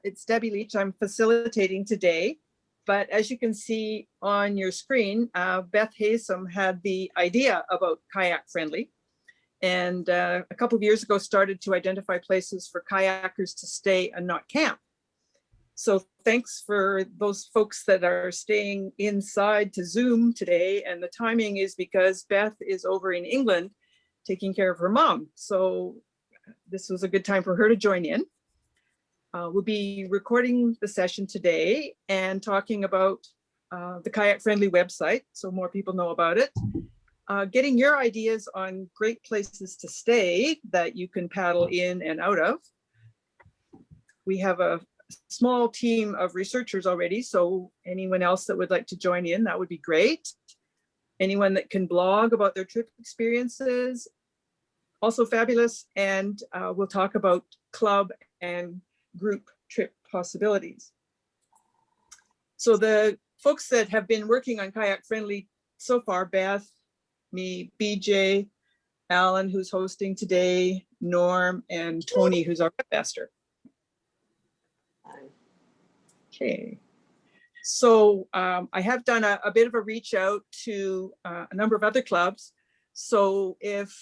It's Debbie Leach. I'm facilitating today. But as you can see on your screen, Beth Haysom had the idea about Kayak Friendly. And a couple of years ago started to identify places for kayakers to stay and not camp. So thanks for those folks that are staying inside to Zoom today. And the timing is because Beth is over in England taking care of her mom. So this was a good time for her to join in. We'll be recording the session today and talking about the Kayak Friendly website, so more people know about it. Getting your ideas on great places to stay that you can paddle in and out of. We have a small team of researchers already, so anyone else that would like to join in, that would be great. Anyone that can blog about their trip experiences, also fabulous. And we'll talk about club and group trip possibilities. So the folks that have been working on Kayak Friendly so far, Beth, me, BJ, Alan, who's hosting today, Norm, and Tony, who's our webmaster. Okay. So I have done a bit of a reach out to a number of other clubs. So if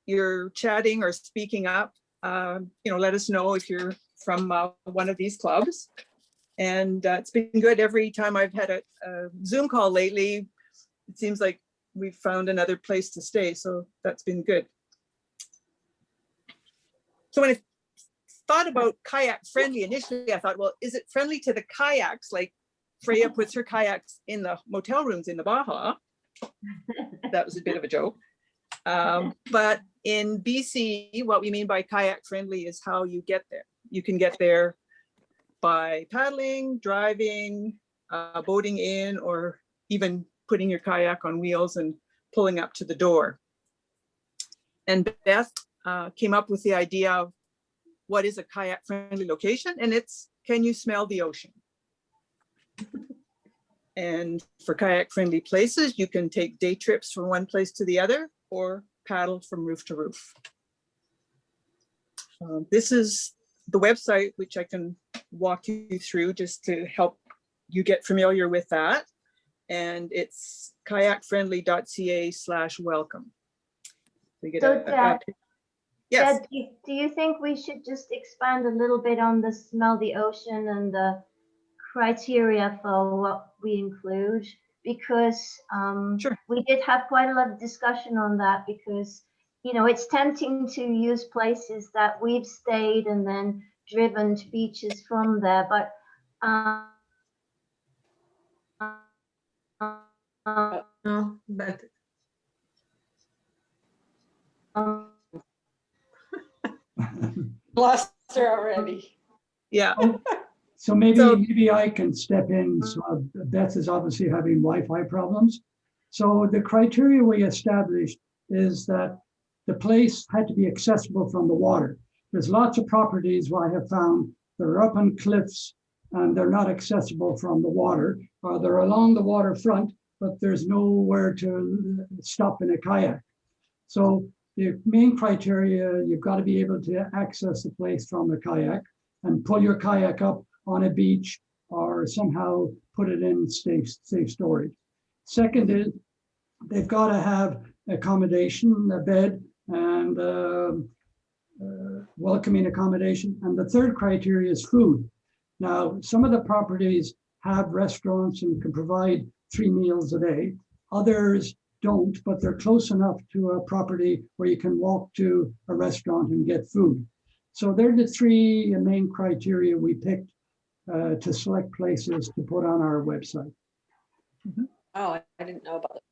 you're chatting or speaking up, let us know if you're from one of these clubs. And it's been good every time I've had a Zoom call lately. It seems like we've found another place to stay. So that's been good. So when I thought about Kayak Friendly initially, I thought, well, is it friendly to the kayaks? Like Freya puts her kayaks in the motel rooms in the Baja. That was a bit of a joke. But in BC, what we mean by Kayak Friendly is how you get there. You can get there by paddling, driving, boating in, or even putting your kayak on wheels and pulling up to the door. And Beth came up with the idea of what is a kayak friendly location, and it's, can you smell the ocean? And for kayak friendly places, you can take day trips from one place to the other or paddle from roof to roof. This is the website, which I can walk you through just to help you get familiar with that. And it's kayakfriendly.ca/welcome. So Dad, yes. Dad, do you think we should just expand a little bit on the smell the ocean and the criteria for what we include? Because Sure. we did have quite a lot of discussion on that, because it's tempting to use places that we've stayed and then driven to beaches from there, but but lost her already. Yeah. So maybe I can step in. So Beth is obviously having Wi-Fi problems. So the criteria we established is that the place had to be accessible from the water. There's lots of properties where I have found they're up on cliffs and they're not accessible from the water, or they're along the waterfront, but there's nowhere to stop in a kayak. So the main criteria, you've got to be able to access the place from the kayak and pull your kayak up on a beach or somehow put it in safe storage. Second is they've got to have accommodation, a bed, and welcoming accommodation. And the third criteria is food. Now, some of the properties have restaurants and can provide 3 meals a day. Others don't, but they're close enough to a property where you can walk to a restaurant and get food. So they're the 3 main criteria we picked to select places to put on our website. Mm-hmm. Oh, I didn't know about it.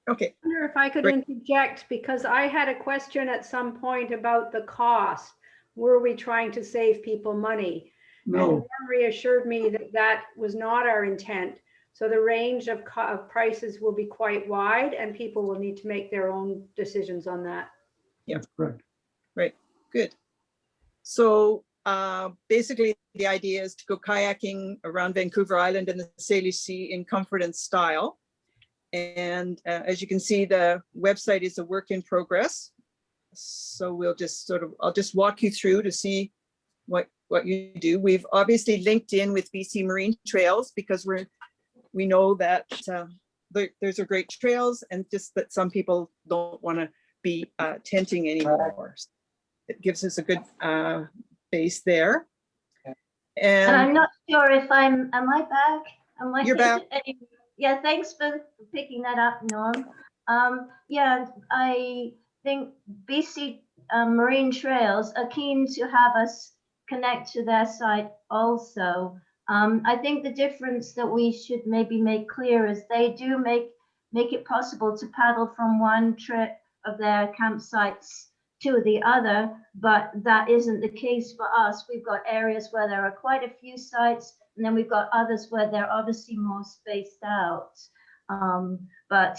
Okay. I wonder if I could interject, because I had a question at some point about the cost. Were we trying to save people money? No. And Norm reassured me that that was not our intent. So the range of prices will be quite wide, and people will need to make their own decisions on that. Yeah, correct. Right. Good. So basically, the idea is to go kayaking around Vancouver Island and the Salish Sea in comfort and style. And as you can see, the website is a work in progress. So we'll just I'll just walk you through to see what what you do. We've obviously linked in with BC Marine Trails because we know that there's a great trails, and just that some people don't want to be tenting anymore. It gives us a good base there. And I'm And not sure if am I back? Am I? You're back. Yeah, thanks for picking that up, Norm. Yeah, I think BC Marine Trails are keen to have us connect to their site also. I think the difference that we should maybe make clear is they do make it possible to paddle from one trip of their campsites to the other, but that isn't the case for us. We've got areas where there are quite a few sites, and then we've got others where they're obviously more spaced out. But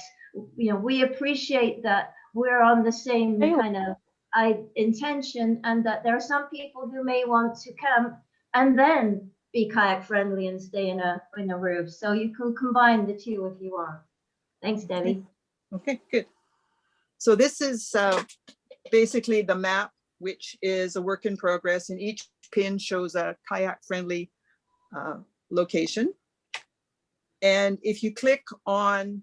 you know, we appreciate that we're on the same kind of intention, and that there are some people who may want to camp and then be kayak friendly and stay in a roof. So you can combine the two if you want. Thanks, Debbie. okay, good. So this is basically the map, which is a work in progress, and each pin shows a kayak friendly location. And if you click on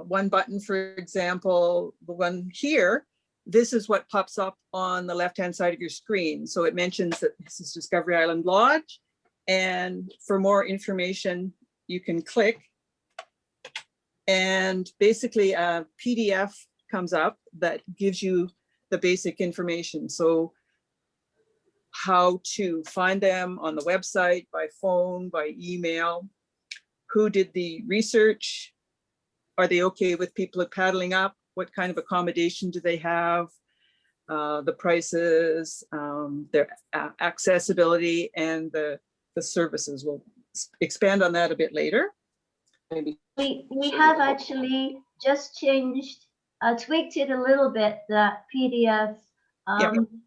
one button, for example, the one here, this is what pops up on the left-hand side of your screen. So it mentions that this is Discovery Island Lodge. And for more information, you can click. And basically a PDF comes up that gives you the basic information. So how to find them on the website, by phone, by email, who did the research, are they okay with people paddling up, what kind of accommodation do they have, the prices, their accessibility, and the services. We'll expand on that a bit later. Maybe We have actually just changed, tweaked it a little bit, that PDF,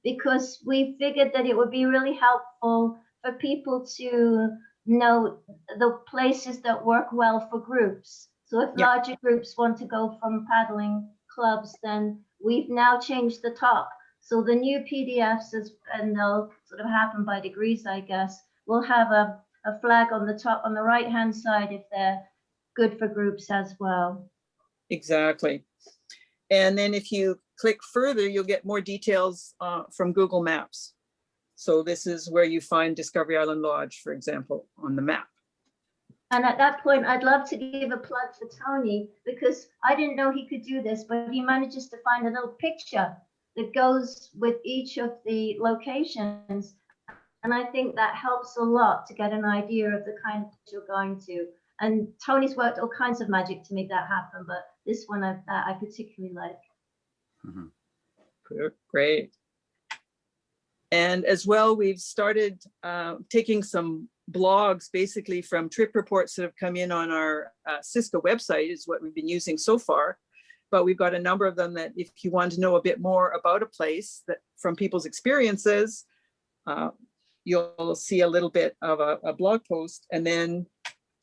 because we figured that it would be really helpful for people to know the places that work well for groups. So if larger groups want to go from paddling clubs, then we've now changed the top. So the new PDFs, and they'll sort of happen by degrees, I guess, will have a flag on the top on the right-hand side if they're good for groups as well. Exactly. And then if you click further, you'll get more details from Google Maps. So this is where you find Discovery Island Lodge, for example, on the map. And at that point, I'd love to give a plug for Tony, because I didn't know he could do this, but he manages to find a little picture that goes with each of the locations. And I think that helps a lot to get an idea of the kind of place you're going to. And Tony's worked all kinds of magic to make that happen, but this one I particularly like. Great. And as well, we've started taking some blogs basically from trip reports that have come in on our Cisco website, is what we've been using so far. But we've got a number of them that if you want to know a bit more about a place that from people's experiences, you'll see a little bit of a blog post. And then,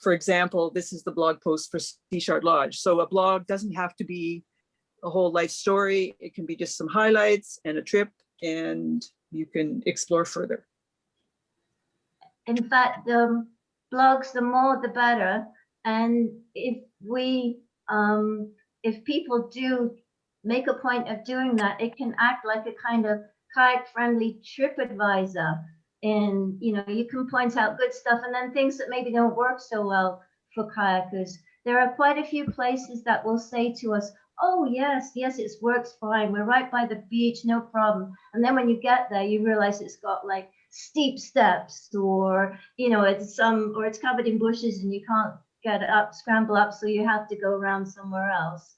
for example, this is the blog post for Seashard Lodge. So a blog doesn't have to be a whole life story. It can be just some highlights and a trip, and you can explore further. In fact, the blogs, the more the better. And if people do make a point of doing that, it can act like a kind of kayak-friendly trip advisor. And you can point out good stuff and then things that maybe don't work so well for kayakers. There are quite a few places that will say to us, oh yes, it works fine. We're right by the beach, no problem. And then when you get there, you realize it's got like steep steps, or it's covered in bushes and you can't get it up, scramble up, so you have to go around somewhere else.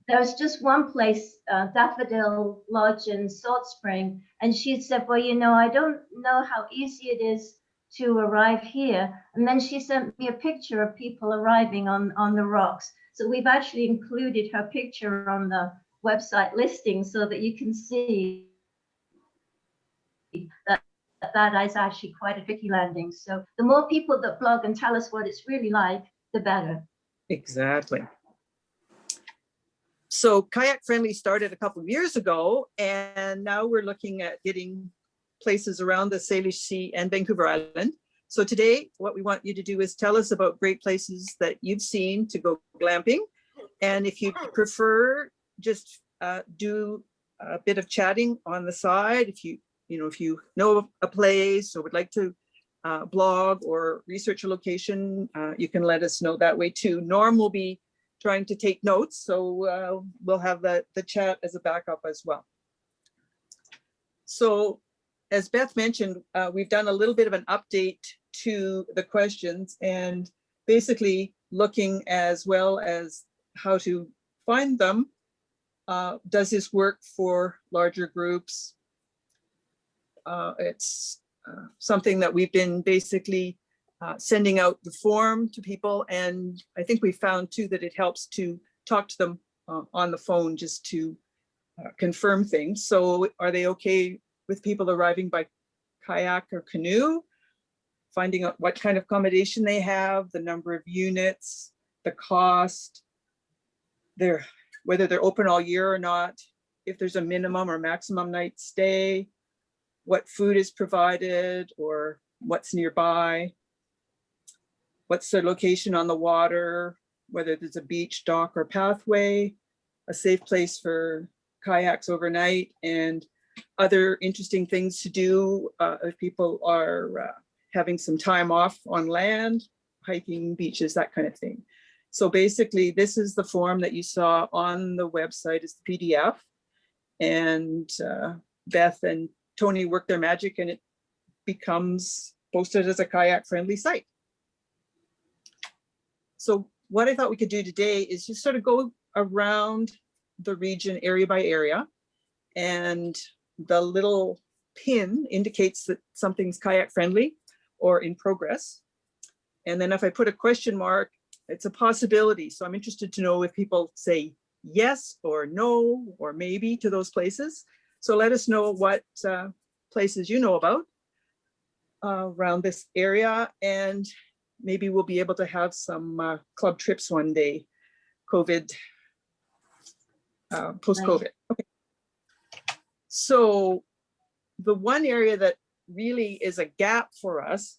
There's just one place, Daffodil Lodge in Salt Spring, and she said, well, I don't know how easy it is to arrive here. And then she sent me a picture of people arriving on the rocks. So we've actually included her picture on the website listing so that you can see that is actually quite a tricky landing. So the more people that blog and tell us what it's really like, the better. Exactly. So Kayak Friendly started a couple of years ago, and now we're looking at getting places around the Salish Sea and Vancouver Island. So today, what we want you to do is tell us about great places that you've seen to go glamping. And if you prefer, just do a bit of chatting on the side. If you know a place or would like to blog or research a location, you can let us know that way too. Norm will be trying to take notes, so we'll have the chat as a backup as well. So as Beth mentioned, we've done a little bit of an update to the questions and basically looking as well as how to find them. Does this work for larger groups? It's something that we've been basically sending out the form to people, and I think we found too that it helps to talk to them on the phone just to confirm things. So are they okay with people arriving by kayak or canoe? Finding out what kind of accommodation they have, the number of units, the cost, whether they're open all year or not, if there's a minimum or maximum night stay, what food is provided or what's nearby, what's the location on the water, whether there's a beach, dock, or pathway, a safe place for kayaks overnight, and other interesting things to do if people are having some time off on land, hiking, beaches, that kind of thing. So basically, this is the form that you saw on the website, is the PDF, and Beth and Tony work their magic and it becomes posted as a kayak friendly site. So what I thought we could do today is just sort of go around the region area by area, and the little pin indicates that something's kayak friendly or in progress. And then if I put a question mark, it's a possibility. So I'm interested to know if people say yes or no or maybe to those places. So let us know what places you know about around this area, and maybe we'll be able to have some club trips one day, post-COVID. Okay. So the one area that really is a gap for us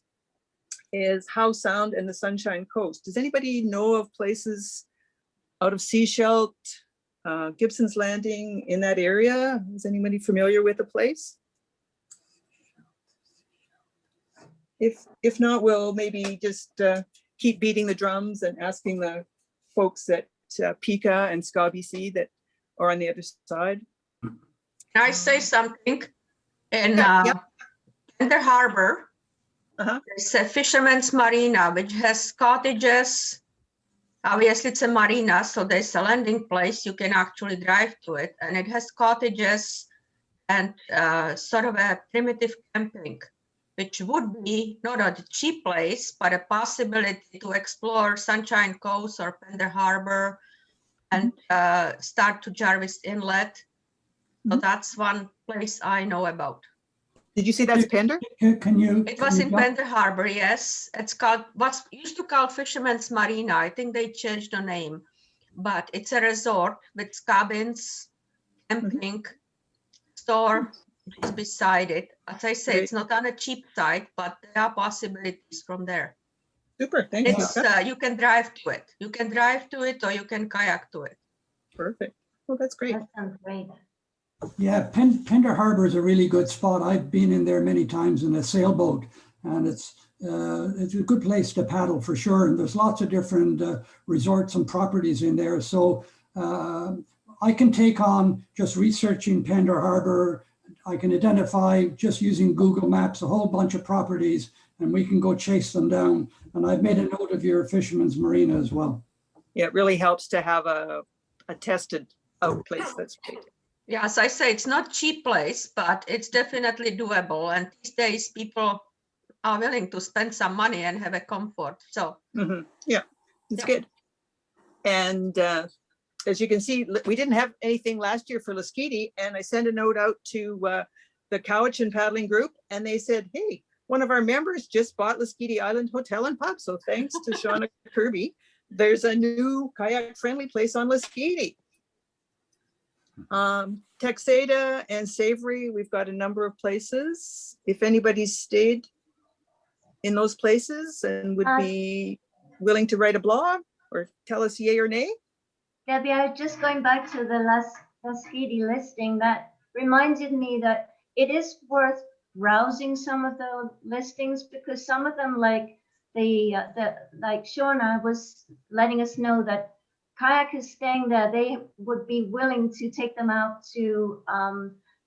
is Howe Sound and the Sunshine Coast. Does anybody know of places out of Seashell, Gibson's Landing, in that area? Is anybody familiar with the place? If not, we'll maybe just keep beating the drums and asking the folks at Pika and Ska BC that are on the other side. Can I say something? In Yeah. Tender Harbor, Uh-huh. there's a fisherman's marina, which has cottages. Obviously, it's a marina, so there's a landing place. You can actually drive to it, and it has cottages and sort of a primitive camping, which would be not a cheap place, but a possibility to explore Sunshine Coast or Tender Harbor and start to Jarvis Inlet. So that's one place I know about. Did you say that's Pender? Can you? It was in Tender Harbor, yes. It's called, what's used to call Fisherman's Marina. I think they changed the name, but it's a resort with cabins, camping, store is beside it. As I say, it's not on a cheap site, but there are possibilities from there. Super, thanks. It's you can drive to it. You can drive to it or you can kayak to it. Perfect. Well, that's great. That sounds great. Yeah, Pender Harbor is a really good spot. I've been in there many times in a sailboat, and it's a good place to paddle for sure. And there's lots of different resorts and properties in there. So I can take on just researching Pender Harbor. I can identify just using Google Maps a whole bunch of properties, and we can go chase them down. And I've made a note of your Fisherman's Marina as well. Yeah, it really helps to have a tested out place. That's great. Yeah, as I say, it's not cheap place, but it's definitely doable. And these days, people are willing to spend some money and have a comfort. So yeah, it's good. And as you can see, we didn't have anything last year for Lasqueti, and I sent a note out to the Cowichan paddling group, and they said, hey, one of our members just bought Lasqueti Island Hotel and Pub. So thanks to Shauna Kirby, there's a new kayak friendly place on Lasqueti. Texada and Savory, we've got a number of places. If anybody's stayed in those places and would be willing to write a blog or tell us yay or nay. Debbie, I was just going back to the Lasquidi listing. That reminded me that it is worth browsing some of the listings, because some of them, like like Shauna was letting us know that Kayak is staying there. They would be willing to take them out to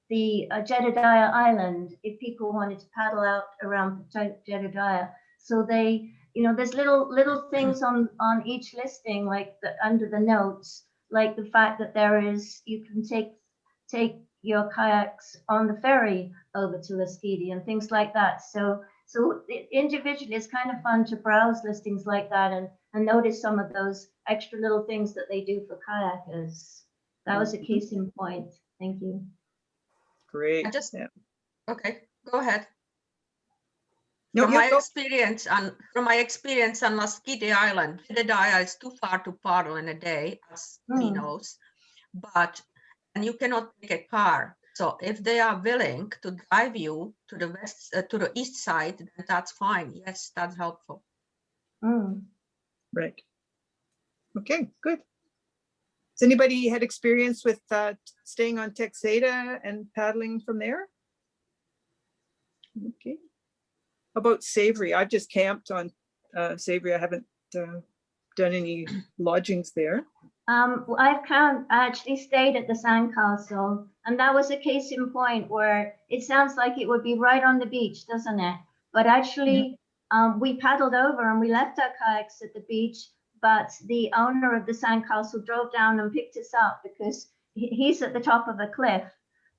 the Jedediah Island if people wanted to paddle out around Jedediah. So they, there's little things on each listing, like under the notes, like the fact that you can take your kayaks on the ferry over to Lasquidi and things like that. So individually, it's kind of fun to browse listings like that and notice some of those extra little things that they do for kayakers. That was a case in point. Thank you. Great. Okay, go ahead. No, From my experience on Lasquidi Island, Jedediah is too far to paddle in a day, as he knows, and you cannot take a car. So if they are willing to drive you to the east side, then that's fine. Yes, that's helpful. Right. Okay, good. Has anybody had experience with staying on Texada and paddling from there? Okay. How about Savory? I've just camped on Savory. I haven't done any lodgings there. I actually stayed at the Sandcastle, and that was a case in point where it sounds like it would be right on the beach, doesn't it? But actually, we paddled over and we left our kayaks at the beach, but the owner of the Sandcastle drove down and picked us up because he's at the top of a cliff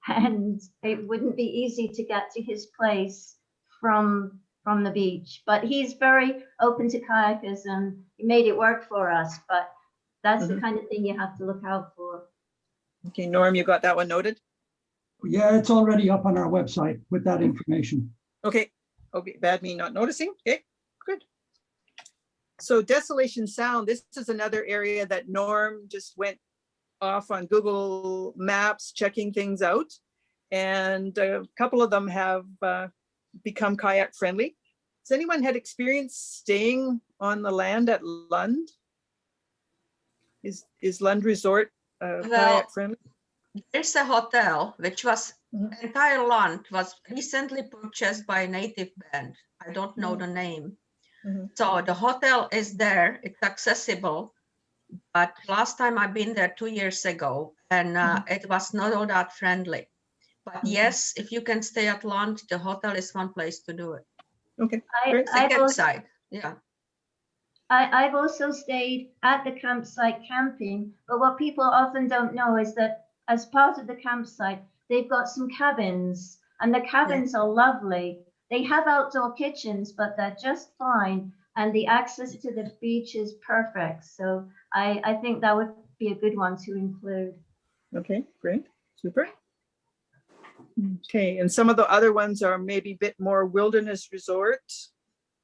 and it wouldn't be easy to get to his place from the beach. But he's very open to kayakers and he made it work for us. But that's the kind of thing you have to look out for. Okay, Norm, you got that one noted? Yeah, it's already up on our website with that information. Okay, bad me not noticing. Okay, good. So Desolation Sound, this is another area that Norm just went off on Google Maps, checking things out. And a couple of them have become kayak friendly. Has anyone had experience staying on the land at Lund? Is Lund Resort kayak friendly? There's a hotel which was entire land was recently purchased by a native band. I don't know the name. So the hotel is there, it's accessible, but last time I've been there 2 years ago and it was not all that friendly. But yes, if you can stay at Lund, the hotel is one place to do it. Okay, Campsite, yeah. I've also stayed at the campsite camping, but what people often don't know is that as part of the campsite, they've got some cabins, and the cabins are lovely. They have outdoor kitchens, but they're just fine, and the access to the beach is perfect. So I think that would be a good one to include. Okay, great, super. Okay, and some of the other ones are maybe a bit more wilderness resort,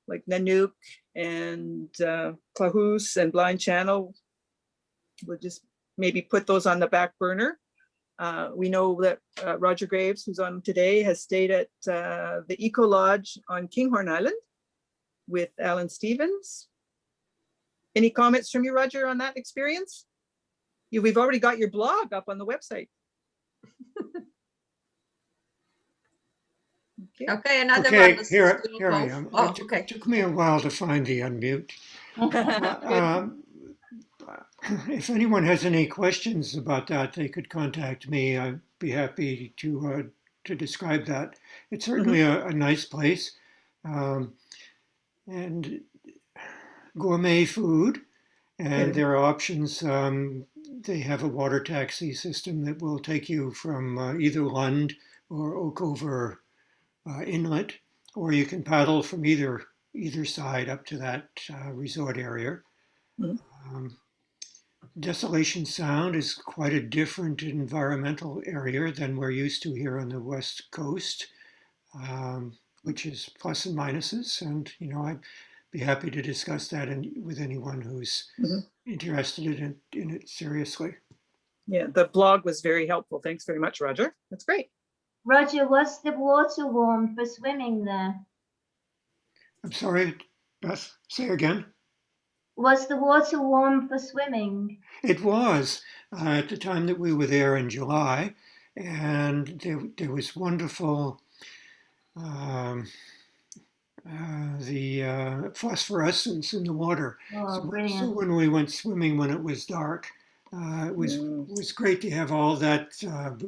like Nanook and Clahoose and Blind Channel. We'll just maybe put those on the back burner. We know that Roger Graves, who's on today, has stayed at the Eco Lodge on Kinghorn Island with Alan Stevens. Any comments from you, Roger, on that experience? We've already got your blog up on the website. Okay, another okay, one. here I am. Oh, It took me a while to find the unmute. If anyone has any questions about that, they could contact me. I'd be happy to describe that. It's certainly a nice place, and gourmet food, and there are options. They have a water taxi system that will take you from either Lund or Oakover Inlet, or you can paddle from either side up to that resort area. Desolation Sound is quite a different environmental area than we're used to here on the West Coast, which is plus and minuses. And, I'd be happy to discuss that with anyone who's interested in it seriously. Yeah, the blog was very helpful. Thanks very much, Roger. That's great. Roger, was the water warm for swimming there? I'm sorry, Beth, say again. Was the water warm for swimming? It was at the time that we were there in July, and there was wonderful the phosphorescence in the water. Oh, So brilliant. when we went swimming when it was dark, it was great to have all that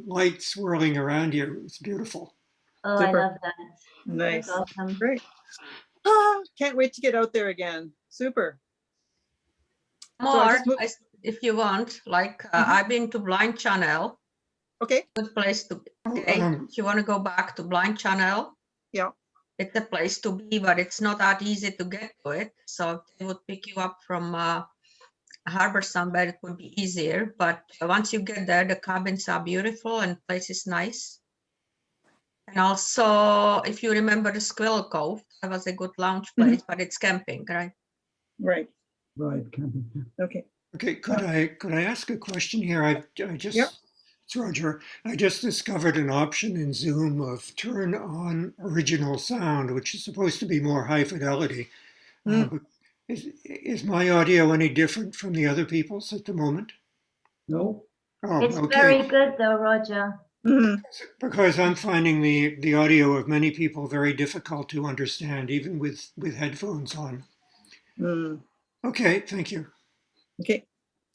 light swirling around you. It was beautiful. Oh, I Super. love that. Nice. That's awesome. Great. Ah, can't wait to get out there again. Super. So I More, just moved- if you want, like Mhm. I've been to Blind Channel, Okay. good place to be. Okay, if you want to go back to Blind Channel, Yeah. it's a place to be, but it's not that easy to get to it. So if they would pick you up from harbor somewhere, it would be easier. But once you get there, the cabins are beautiful and place is nice. And also, if you remember the Squirrel Cove, that was a good lounge place, but it's camping, right? Right. Right, camping. Okay. Okay, could I ask a question here? I just, Yep. it's Roger. I just discovered an option in Zoom of turn on original sound, which is supposed to be more high fidelity. But is my audio any different from the other people's at the moment? No, Oh, It's okay. very good though, Roger. Mhm. Because I'm finding the audio of many people very difficult to understand, even with headphones on. Mm. Okay, thank you. Okay.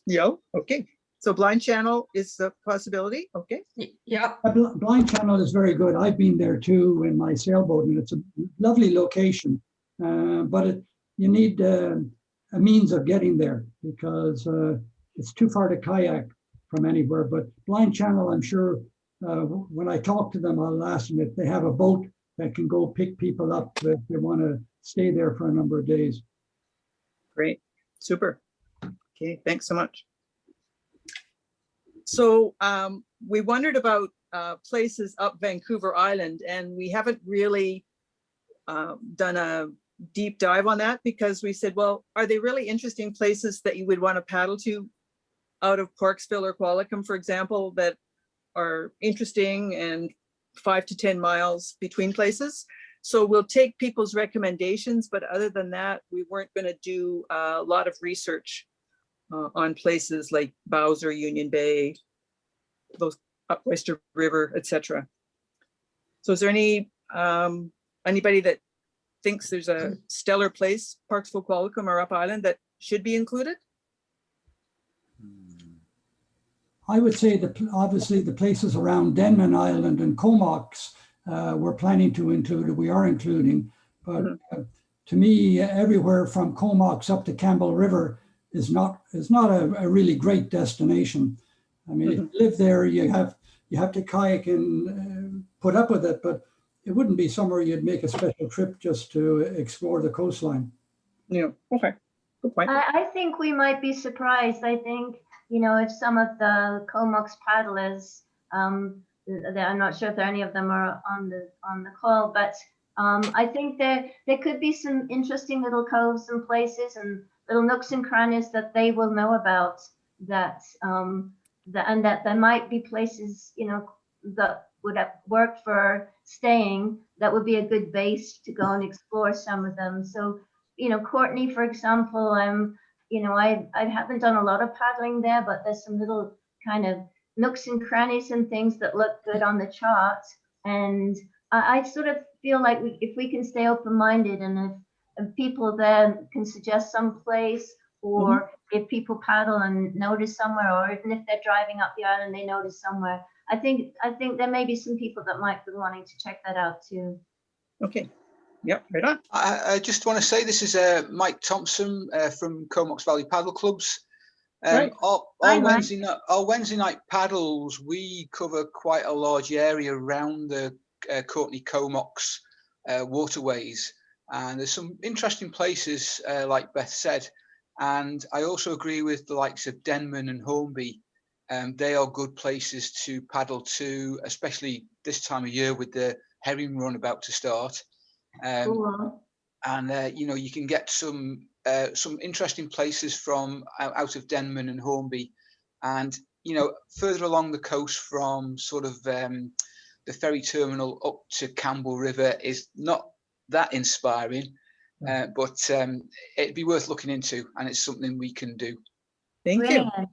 Yo. Okay. So blind channel is the possibility. Okay. Yeah. Blind Channel is very good. I've been there too in my sailboat, and it's a lovely location. But you need a means of getting there because it's too far to kayak from anywhere. But Blind Channel, I'm sure when I talk to them, I'll ask them if they have a boat that can go pick people up if they want to stay there for a number of days. Great. Super. Okay. Thanks so much. So we wondered about places up Vancouver Island, and we haven't really done a deep dive on that because we said, well, are they really interesting places that you would want to paddle to out of Corksville or Qualicum, for example, that are interesting and 5 to 10 miles between places? So we'll take people's recommendations, but other than that, we weren't going to do a lot of research on places like Bowser, Union Bay, those up Oyster River, etc. So is there any anybody that thinks there's a stellar place, Parksville, Qualicum, or Up Island that should be included? I would say that obviously the places around Denman Island and Comox we're planning to include, we are including, but to me, everywhere from Comox up to Campbell River is not a really great destination. I mean, if you live there, you have to kayak and put up with it, but it wouldn't be somewhere you'd make a special trip just to explore the coastline. Yeah, okay, good point. I think we might be surprised. I think, you know, if some of the Comox paddlers, I'm not sure if any of them are on the call, but I think there could be some interesting little coves and places and little nooks and crannies that they will know about that there might be places, you know, that would have worked for staying that would be a good base to go and explore some of them. So, you know, Courtney, for example, you know, I haven't done a lot of paddling there, but there's some little kind of nooks and crannies and things that look good on the chart. And I sort of feel like if we can stay open-minded and if people there can suggest some place, or if people paddle and notice somewhere, or even if they're driving up the island, they notice somewhere, I think there may be some people that might be wanting to check that out too. Okay. Yep, right on. I just want to say this is Mike Thompson from Comox Valley Paddle Clubs. Right. Our Hi, Mike. Wednesday night paddles, we cover quite a large area around the Courtney Comox waterways, and there's some interesting places like Beth said, and I also agree with the likes of Denman and Hornby. They are good places to paddle to, especially this time of year with the herring run about to start. Cool. And you know, you can get some interesting places from out of Denman and Hornby, and you know, further along the coast from sort of the ferry terminal up to Campbell River is not that inspiring, but it'd be worth looking into, and it's something we can do. Thank you. Brilliant.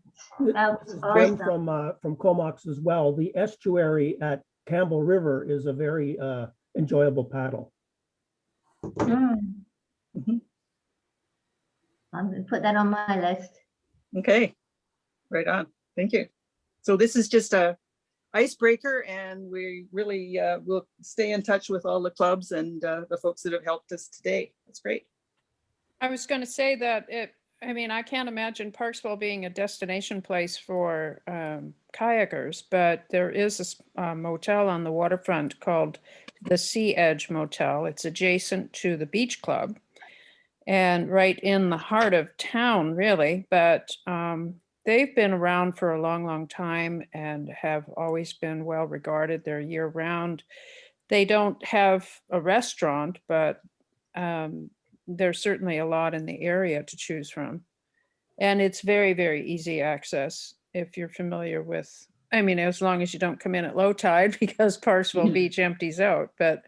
That This was is Jim awesome. from Comox as well. The estuary at Campbell River is a very enjoyable paddle. Mm. Mhm. I'm going to put that on my list. Okay, right on. Thank you. So this is just a icebreaker, and we really will stay in touch with all the clubs and the folks that have helped us today. That's great. I was going to say that I mean, I can't imagine Parksville being a destination place for kayakers, but there is a motel on the waterfront called the Edge Motel. It's adjacent to the beach club and right in the heart of town, really. But they've been around for a long, long time and have always been well regarded. They're year round. They don't have a restaurant, but there's certainly a lot in the area to choose from. And it's very, very easy access if you're familiar with, I mean, as long as you don't come in at low tide because Parksville Beach empties out. But,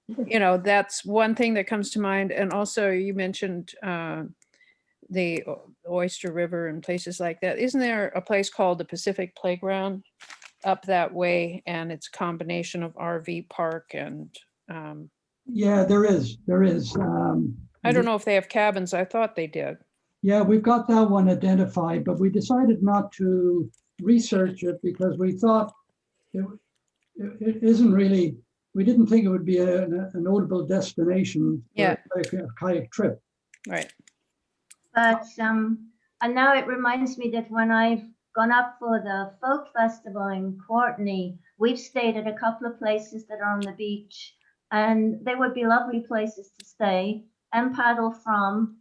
you know, that's one thing that comes to mind. And also you mentioned the Oyster River and places like that. Isn't there a place called the Pacific Playground up that way? And it's a combination of RV park and Yeah, there is. I don't know if they have cabins. I thought they did. Yeah, we've got that one identified, but we decided not to research it because we thought it isn't really, we didn't think it would be a notable destination for a kayak trip. Right. But and now it reminds me that when I've gone up for the folk festival in Courtney, we've stayed at a couple of places that are on the beach, and they would be lovely places to stay and paddle from,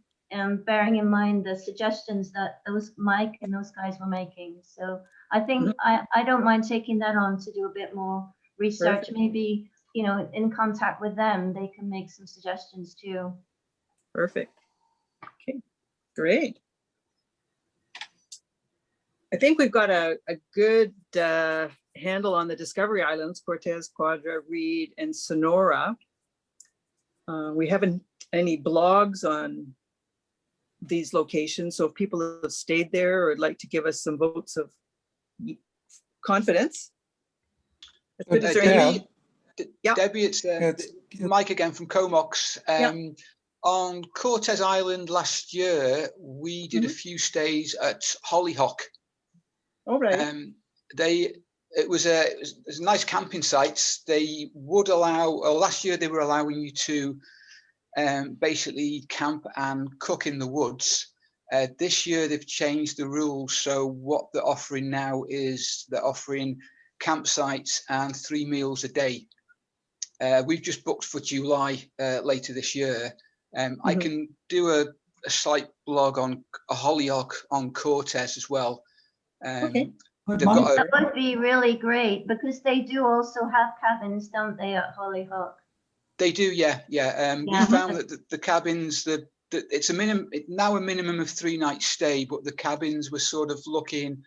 bearing in mind the suggestions that Mike and those guys were making. So I think I don't mind taking that on to do a bit more research. Perfect. Maybe, you know, in contact with them, they can make some suggestions too. Perfect. Okay, great. I think we've got a good handle on the Discovery Islands, Cortez, Quadra, Reed, and Sonora. We haven't any blogs on these locations, so if people have stayed there or would like to give us some votes of confidence. That's good. Is there any- Yeah. Debbie, it's Mike again from Comox. On Cortez Island last year, we did a few stays at Hollyhock. All right. It was a nice camping sites. They would allow, last year they were allowing you to basically camp and cook in the woods. This year they've changed the rules. So what they're offering now is they're offering campsites and 3 meals a day. We've just booked for July later this year. I can do a slight blog on a Hollyhock on Cortez as well. Okay. That would be really great because they do also have cabins, don't they, at Hollyhock? They do, yeah. We found that the cabins, it's now a minimum of 3 nights stay, but the cabins were sort of looking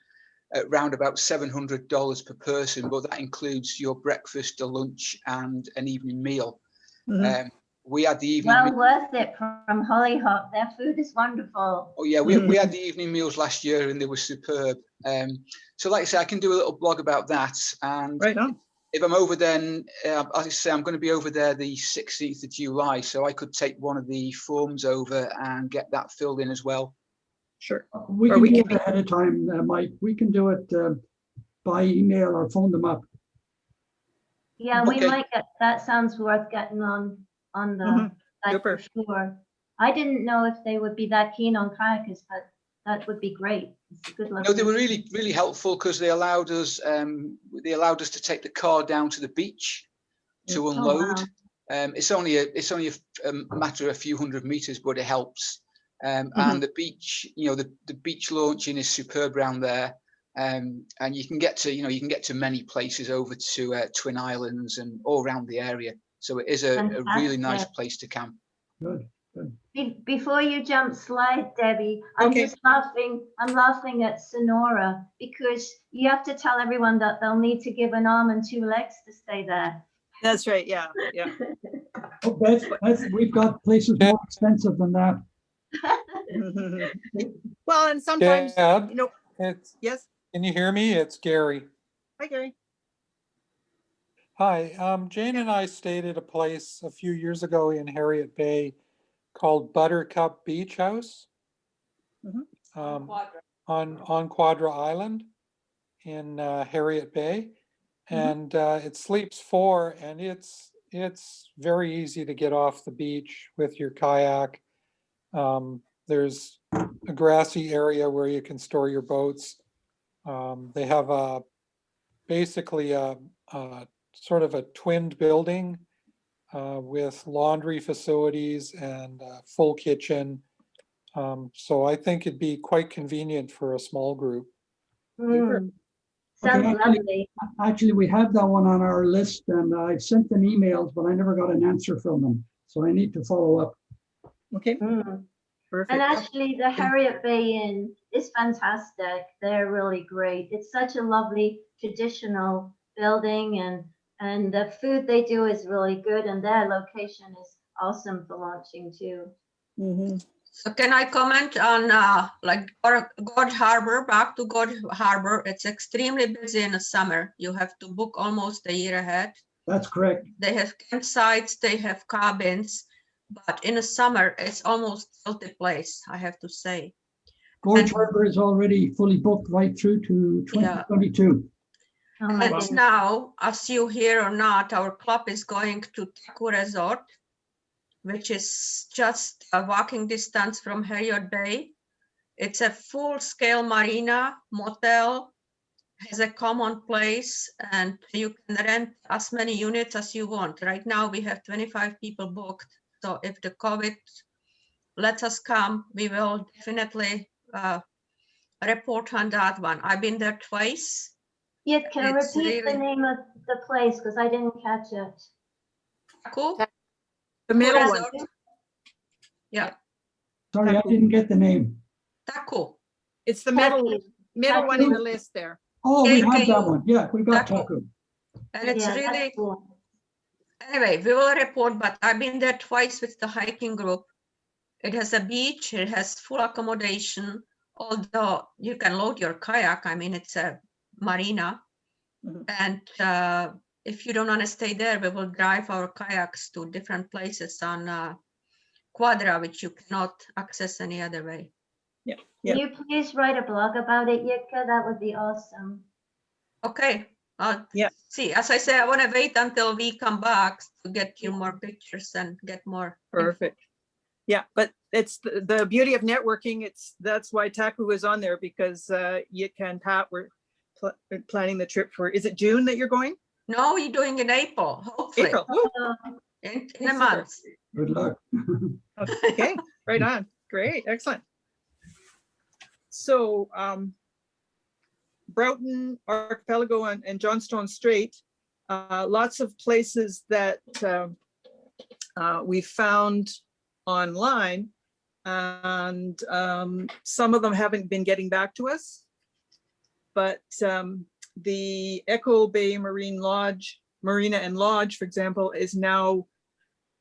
at around about $700 per person, but that includes your breakfast, a lunch, and an evening meal. We had the evening. Well worth it from Hollyhock. Their food is wonderful. Oh yeah, we had the evening meals last year, and they were superb. So, like I say, I can do a little blog about that. And right on. If I'm over then, as I say, I'm going to be over there the 16th of July, so I could take one of the forms over and get that filled in as well. Sure. We can do it ahead of time, Mike. We can do it by email or phone them up. Yeah, we might get, that sounds worth getting on the site for sure. I didn't know if they would be that keen on kayakers, but that would be great. It's a good look. No, they were really, really helpful because they allowed us to take the car down to the beach to unload. Wow. It's only a matter of a few hundred meters, but it helps. And the beach, the beach launching is superb around there. And you can get to many places over to Twin Islands and all around the area. So it is a really nice place to camp. Good. Before you jump slide, Debbie, I'm Okay. just laughing. I'm laughing at Sonora because you have to tell everyone that they'll need to give an arm and 2 legs to stay there. That's right. Yeah. Yeah. Oh, we've got places more expensive than that. Well, and sometimes, Deb, you know, it's, yes. can you hear me? It's Gary. Hi, Gary. Hi, Jane and I stayed at a place a few years ago in Harriet Bay called Buttercup Beach House. On Quadra Island in Harriet Bay. And it sleeps 4, and it's very easy to get off the beach with your kayak. There's a grassy area where you can store your boats. They have basically a sort of a twinned building with laundry facilities and a full kitchen. So I think it'd be quite convenient for a small group. Sounds Okay, lovely. Actually, we have that one on our list, and I've sent them emails, but I never got an answer from them. So I need to follow up. Okay. Perfect. And actually, the Harriet Bay Inn is fantastic. They're really great. It's such a lovely traditional building, and the food they do is really good, and their location is awesome for launching too. So can I comment on like God Harbor, back to God Harbor? It's extremely busy in the summer. You have to book almost a year ahead. That's correct. They have campsites, they have cabins, but in the summer, it's almost filthy place, I have to say. Gorge Harbor is already fully booked right through to 2022. And now, as you hear or not, our club is going to Taku Resort, which is just a walking distance from Harriet Bay. It's a full-scale marina, motel, has a common place, and you can rent as many units as you want. Right now, we have 25 people booked. So if the COVID lets us come, we will definitely report on that one. I've been there twice. Yeah, can you It's repeat the really- name of the place because I didn't catch it? Taku? The middle one. Resort. Yeah, Sorry, I didn't get the name. Taku. It's the middle one in the list there. Oh, we have KKU. that one. Yeah, we've got Taku. Taku. And it's Yeah, that's really, cool. anyway, we will report, but I've been there twice with the hiking group. It has a beach, it has full accommodation, although you can load your kayak. I mean, it's a marina. And if you don't want to stay there, we will drive our kayaks to different places on Quadra, which you cannot access any other way. Yeah. Can you please write a blog about it, Yitka? That would be awesome. Okay. Yeah. See, as I say, I want to wait until we come back to get you more pictures and get more. Perfect. Yeah, but it's the beauty of networking. That's why Taku was on there, because Yitka and Pat were planning the trip for, is it June that you're going? No, you're doing in April, hopefully. April. In a month. Good luck. Okay, right on. Great, excellent. So Broughton Archipelago and Johnstone Strait, lots of places that we found online, and some of them haven't been getting back to us. But the Echo Bay Marina and Lodge, for example, is now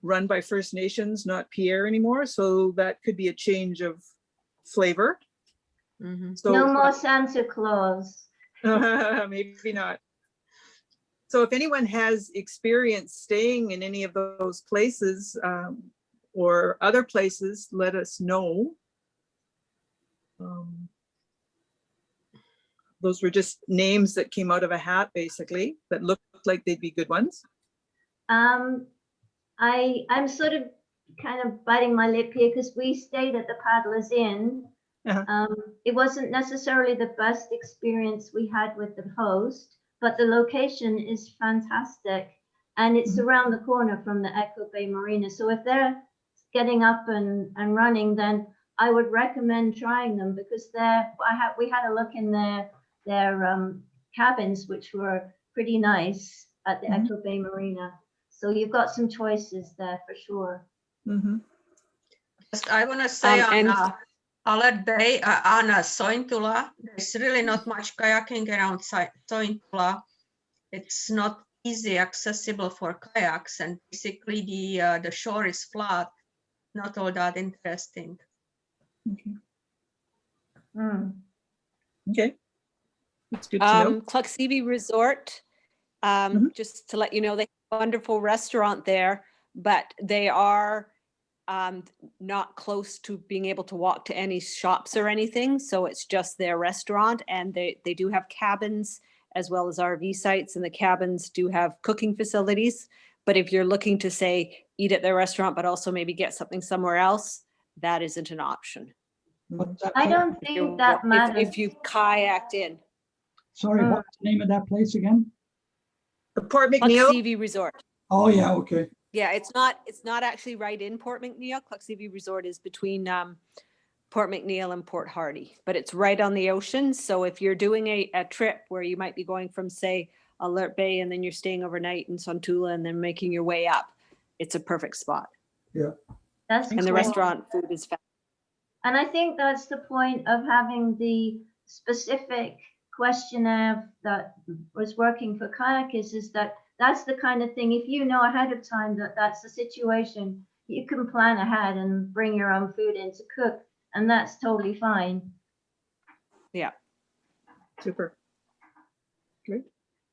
run by First Nations, not Pierre anymore. So that could be a change of flavor. So, No more Santa Claus. maybe not. So if anyone has experience staying in any of those places or other places, let us know. Those were just names that came out of a hat, basically, that looked like they'd be good ones. I'm sort of kind of biting my lip here because we stayed at the Paddler's Inn. It wasn't necessarily the best experience we had with the host, but the location is fantastic and it's around the corner from the Echo Bay Marina. So if they're getting up and running, then I would recommend trying them because we had a look in their cabins, which were pretty nice at the Echo Bay Marina. So you've got some choices there for sure. Just I want to say on and Alert Bay, on Sointula, there's really not much kayaking around Sointula. It's not easy accessible for kayaks, and basically the shore is flat, not all that interesting. Hmm. Okay. That's good to know. Cluxevi Resort, just to let you know, they have a wonderful restaurant there, but they are not close to being able to walk to any shops or anything. So it's just their restaurant, and they do have cabins as well as RV sites, and the cabins do have cooking facilities. But if you're looking to say eat at their restaurant, but also maybe get something somewhere else, that isn't an option. What's that I place? don't think that matters. If you kayaked in. Sorry, what's the name of that place again? The Port McNeil. Cluxevi Resort. Oh, yeah, okay. Yeah, it's not actually right in Port McNeil. Cluxevi Resort is between Port McNeil and Port Hardy, but it's right on the ocean. So if you're doing a trip where you might be going from, say, Alert Bay, and then you're staying overnight in Sontula and then making your way up, it's a perfect spot. Yeah. That's And the cool. restaurant food is fabulous. And I think that's the point of having the specific questionnaire that was working for kayakers, is that that's the kind of thing, if you know ahead of time that that's the situation, you can plan ahead and bring your own food in to cook, and that's totally fine. Yeah. Super. Good.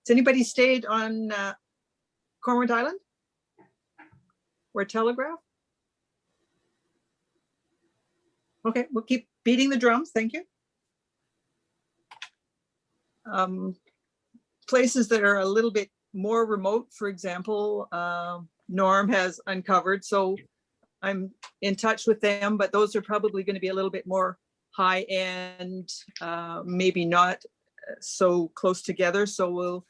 Has anybody stayed on Cormorant Island or Telegraph? Okay, we'll keep beating the drums. Thank you. Places that are a little bit more remote, for example, Norm has uncovered, so I'm in touch with them, but those are probably going to be a little bit more high end, maybe not so close together. So we'll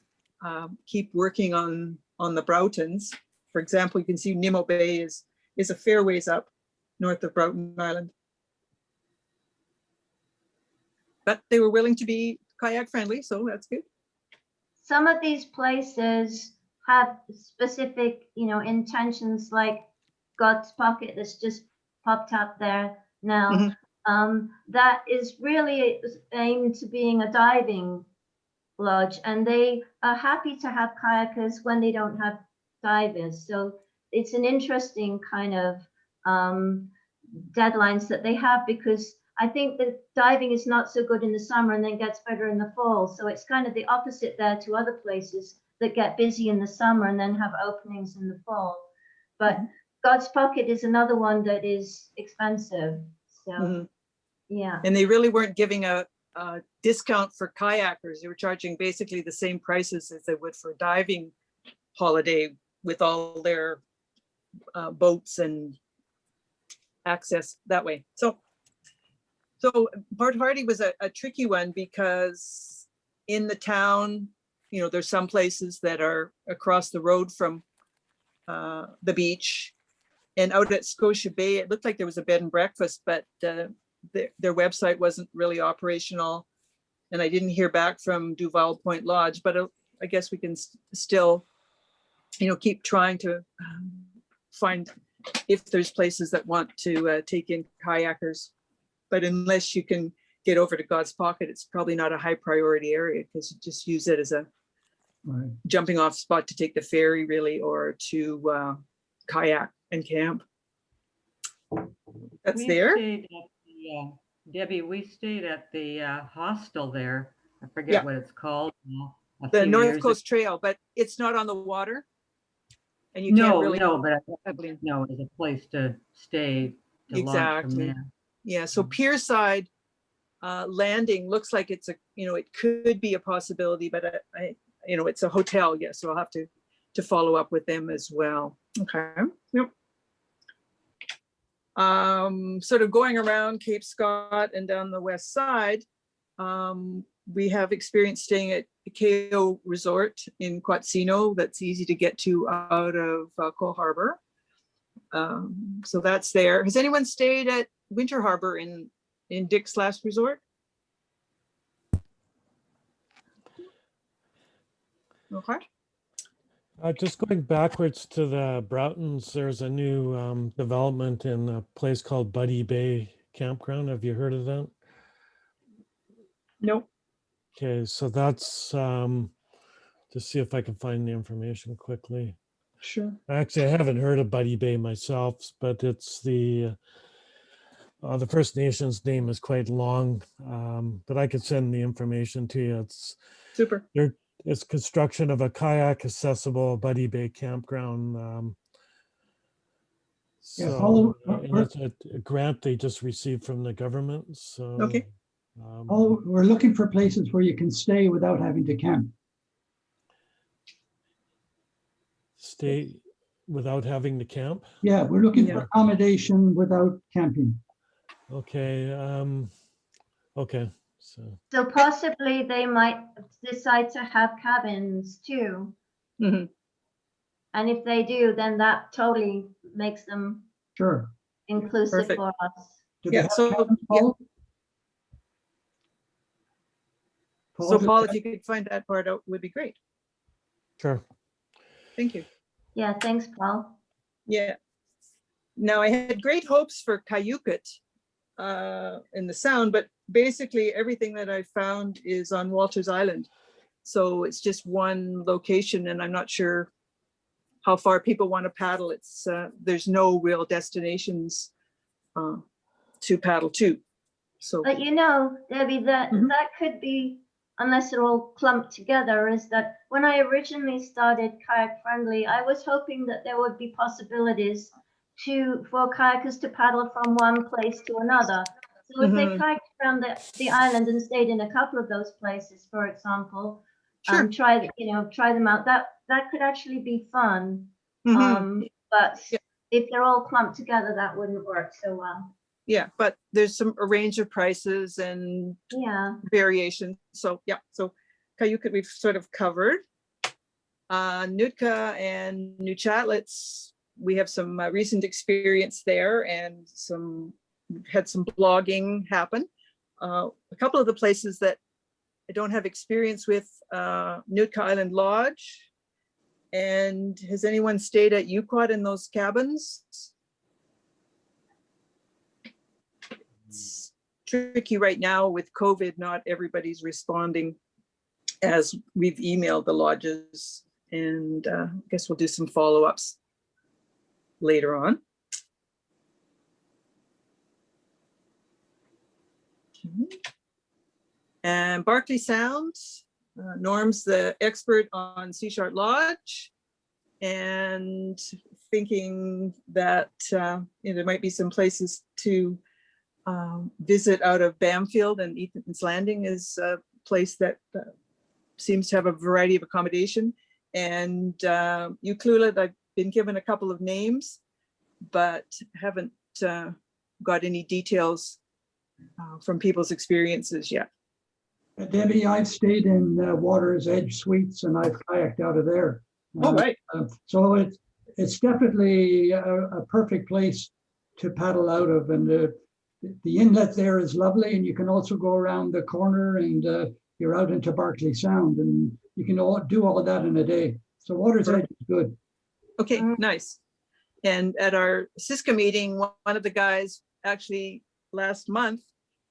keep working on the Broughtons. For example, you can see Nimmo Bay is a fair ways up north of Broughton Island. But they were willing to be kayak friendly, so that's good. Some of these places have specific, intentions, like God's Pocket that's just popped up there now. That is really aimed to being a diving lodge, and they are happy to have kayakers when they don't have divers. So it's an interesting kind of deadlines that they have, because I think that diving is not so good in the summer and then gets better in the fall. So it's kind of the opposite there to other places that get busy in the summer and then have openings in the fall. But God's Pocket is another one that is expensive. So yeah. And they really weren't giving a discount for kayakers. They were charging basically the same prices as they would for a diving holiday, with all their boats and access that way. So Port Hardy was a tricky one, because in the town, there's some places that are across the road from the beach, and out at Scotia Bay, it looked like there was a bed and breakfast, but their website wasn't really operational, and I didn't hear back from Duval Point Lodge, but I guess we can still, keep trying to find if there's places that want to take in kayakers. But unless you can get over to God's Pocket, it's probably not a high priority area, because you just use it as a jumping off spot to take the ferry, really, or to kayak and camp. That's there. Debbie, we stayed at the hostel there. I forget what it's called now. The North Coast Trail, but it's not on the water. And you can't really. No, but no, it's a place to stay. To launch from there. Yeah, so Pierside landing looks like it's it could be a possibility, but it's a hotel, yes, so I'll have to follow up with them as well. Okay. Yep. Sort of going around Cape Scott and down the west side, we have experience staying at KO Resort in Quatsino. That's easy to get to out of Cole Harbor. So that's there. Has anyone stayed at Winter Harbor in Dick's last resort? Okay. Just going backwards to the Broughtons, there's a new development in a place called Buddy Bay Campground. Have you heard of that? Nope. Okay, so that's just see if I can find the information quickly. Sure. Actually, I haven't heard of Buddy Bay myself, but it's the First Nations name is quite long, but I could send the information to you. It's Super. It's construction of a kayak accessible Buddy Bay campground. Yeah, So, Paul, and it's a grant they just received from the government. So, Okay. we're looking for places where you can stay without having to camp. stay without having to camp. Yeah, we're looking Yeah. for accommodation without camping. Okay. Okay. So possibly they might decide to have cabins too. Mhm. And if they do, then that totally makes them Sure. inclusive Perfect. for us. Do Yeah, they have so- cabins, yeah. Paul? So do Paul, they if you could find that part out, would be great. Sure. Thank you. Yeah, thanks, Paul. Yeah. Now I had great hopes for Kayukut in the Sound, but basically everything that I found is on Walters Island. So it's just one location, and I'm not sure how far people want to paddle. It's there's no real destinations to paddle to. So But you know, Debbie, that Mhm. that could be, unless they're all clumped together, is that when I originally started Kayak Friendly, I was hoping that there would be possibilities for kayakers to paddle from one place to another. So if they Mhm. kayaked around the island and stayed in a couple of those places, for example, sure. try them out. That could actually be fun. Mhm. But Yeah. if they're all clumped together, that wouldn't work so well. Yeah, but there's a range of prices and Yeah. variations. So yeah, so Kayukut we've sort of covered. Nootka and New Chatlets, we have some recent experience there, and had some blogging happen. A couple of the places that I don't have experience with, Nootka Island Lodge. And has anyone stayed at Uquat in those cabins? It's tricky right now with COVID. Not everybody's responding as we've emailed the lodges, and I guess we'll do some follow-ups later on. And Barkley Sound, Norm's the expert on Sea Shark Lodge, and thinking that there might be some places to visit out of Bamfield, and Ethan's Landing is a place that seems to have a variety of accommodation. And Ucluelet, I've been given a couple of names, but haven't got any details from people's experiences yet. Debbie, I've stayed in Water's Edge Suites and I've kayaked out of there. Oh, right. So it's definitely a perfect place to paddle out of, and the inlet there is lovely, and you can also go around the corner and you're out into Barkley Sound, and you can do all of that in a day. So Water's Edge is good. Okay, nice. And at our Siska meeting, one of the guys actually last month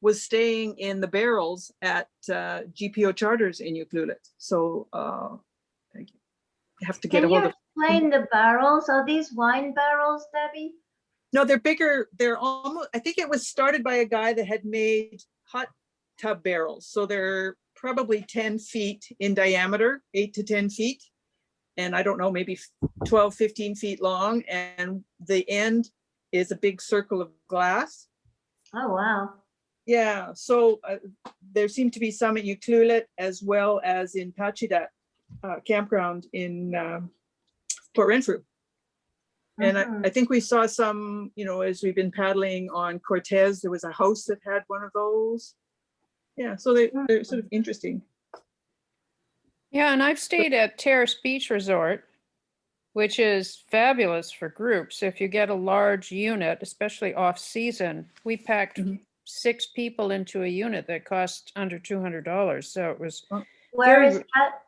was staying in the barrels at GPO Charters in Ucluelet. So I have to get a Can you hold of. explain the barrels? Are these wine barrels, Debbie? No, they're bigger. They're almost, I think it was started by a guy that had made hot tub barrels. So they're probably 10 feet in diameter, 8 to 10 feet. And I don't know, maybe 12, 15 feet long. And the end is a big circle of glass. Oh, wow. Yeah, so there seem to be some at Ucluelet as well as in Pachidat campground in Port Renfrew. And I think we saw some, as we've been paddling on Cortez, there was a house that had one of those. Yeah, so they're sort of interesting. Yeah, and I've stayed at Terrace Beach Resort, which is fabulous for groups. If you get a large unit, especially off season, we packed 6 people into a unit that cost under $200. So it was Where is that,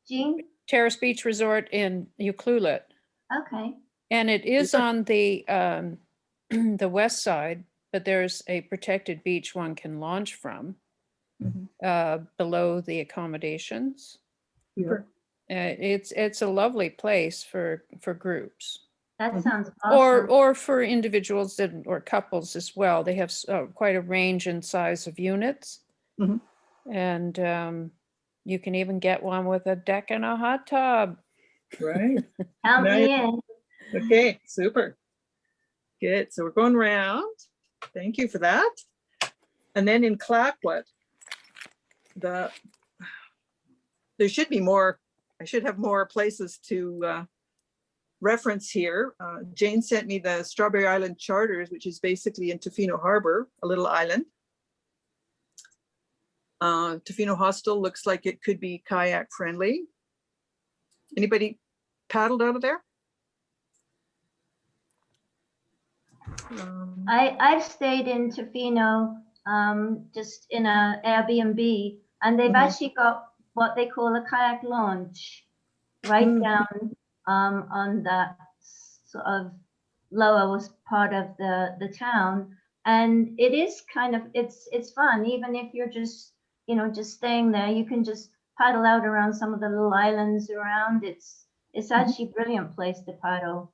Jean? Terrace Beach Resort in Ucluelet. Okay. And it is on the the west side, but there's a protected beach one can launch from below the accommodations. Super. It's a lovely place for groups. That sounds awesome. Or for individuals that, or couples as well. They have quite a range in size of units. Mhm. And you can even get one with a deck and a hot tub. Right. Count me Nice. in. Okay, super. Good. So we're going around. Thank you for that. And then in Clayoquot, there should be more, I should have more places to reference here. Jane sent me the Strawberry Island Charters, which is basically in Tofino Harbor, a little island. Tofino Hostel looks like it could be kayak friendly. Anybody paddled out of there? I've stayed in Tofino, just in a Airbnb, and they've actually got what they call a kayak launch right down on that sort of lower part of the town, and it is kind of it's fun. Even if you're just just staying there, you can just paddle out around some of the little islands around. It's actually a brilliant place to paddle.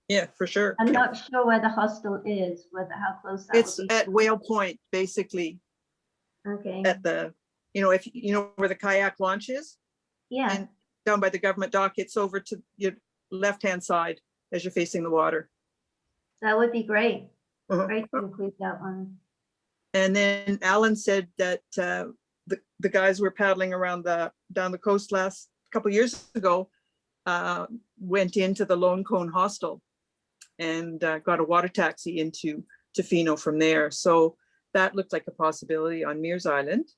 Yeah, for sure. I'm not sure where the hostel is, how close that It's would be. at Whale Point, basically. Okay. At the, if you know where the kayak launch is? Yeah. And down by the government dock, it's over to your left-hand side as you're facing the water. That would be great. Great to include that one. And then Alan said that the guys were paddling around down the coast last couple years ago, went into the Lone Cone Hostel and got a water taxi into Tofino from there. So that looked like a possibility on Mears Island.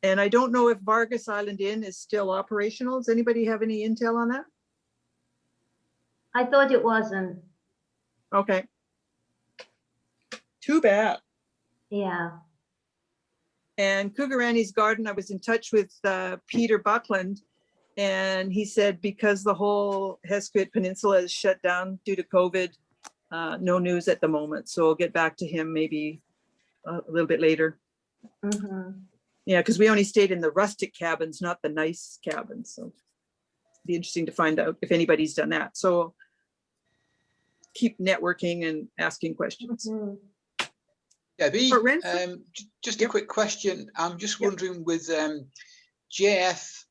And I don't know if Vargas Island Inn is still operational. Does anybody have any intel on that? I thought it wasn't. Okay. Too bad. Yeah. And Cougarani's Garden, I was in touch with Peter Buckland, and he said because the whole Heskett Peninsula is shut down due to COVID, no news at the moment. So I'll get back to him maybe a little bit later. Yeah, because we only stayed in the rustic cabins, not the nice cabins. So it'd be interesting to find out if anybody's done that. So keep networking and asking questions. Debbie, just a quick question. I'm just wondering with JF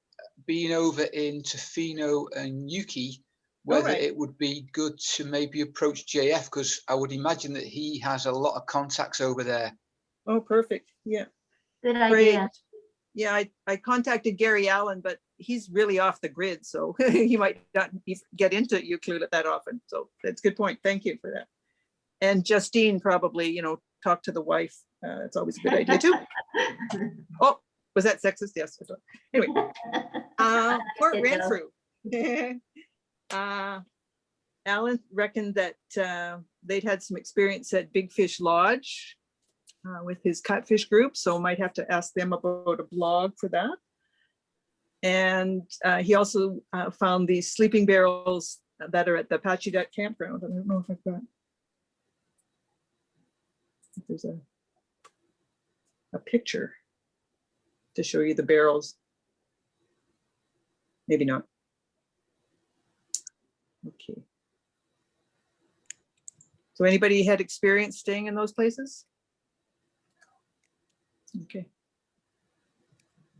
being over in Tofino and Yuki, whether it would be good to maybe approach JF, because I would imagine that he has a lot of contacts over there. Oh, perfect. Yeah. Good idea. Yeah, I contacted Gary Allen, but he's really off the grid, so he might not get into Ucluelet that often. So that's a good point. Thank you for that. And Justine probably, talk to the wife. It's always a good idea too. Oh, was that sexist? Yes. Anyway, Port Renfrew. Alan reckoned that they'd had some experience at Big Fish Lodge with his catfish group, so might have to ask them about a blog for that. And he also found these sleeping barrels that are at the Apache Duck Campground. I don't know if I've got. There's a picture to show you the barrels. Maybe not. Okay. So anybody had experience staying in those places? Okay.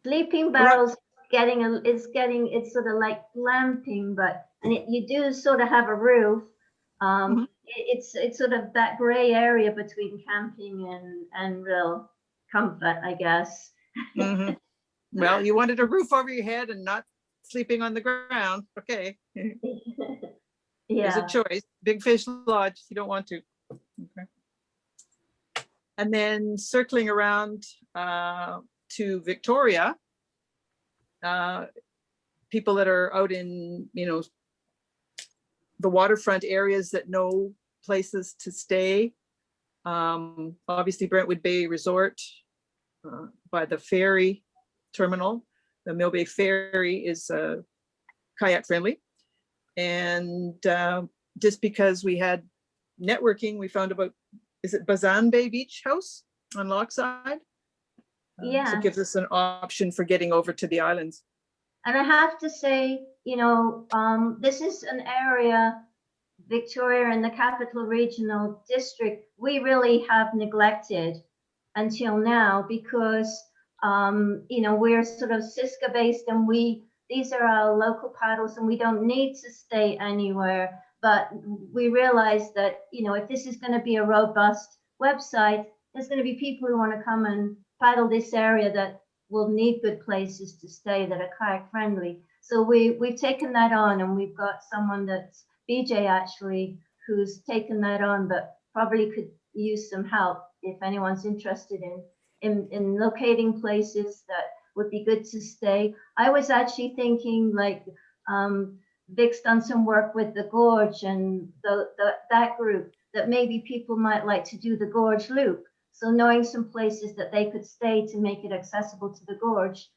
Sleeping barrels it's sort of like glamping, but you do sort of have a roof. It's sort of that gray area between camping and real comfort, I guess. Well, you wanted a roof over your head and not sleeping on the ground. Okay. There's a choice. Big Fish Lodge, you don't want to. Okay. And then circling around to Victoria, people that are out in, the waterfront areas that know places to stay. Obviously Brentwood Bay Resort by the ferry terminal. the Mill Bay Ferry is kayak friendly. And just because we had networking, we found about, is it Bazan Bay Beach House on Lochside? So Yeah. it gives us an option for getting over to the islands. And I have to say, you know, this is an area, Victoria and the Capital Regional District, we really have neglected until now because, you know, we're sort of Siska based and these are our local paddles and we don't need to stay anywhere. But we realize that, you know, if this is going to be a robust website, there's going to be people who want to come and paddle this area that will need good places to stay that are kayak friendly. So we've taken that on, and we've got someone that's BJ actually who's taken that on, but probably could use some help if anyone's interested in locating places that would be good to stay. I was actually thinking like Vic's done some work with the Gorge and that group that maybe people might like to do the Gorge Loop. So knowing some places that they could stay to make it accessible to the Gorge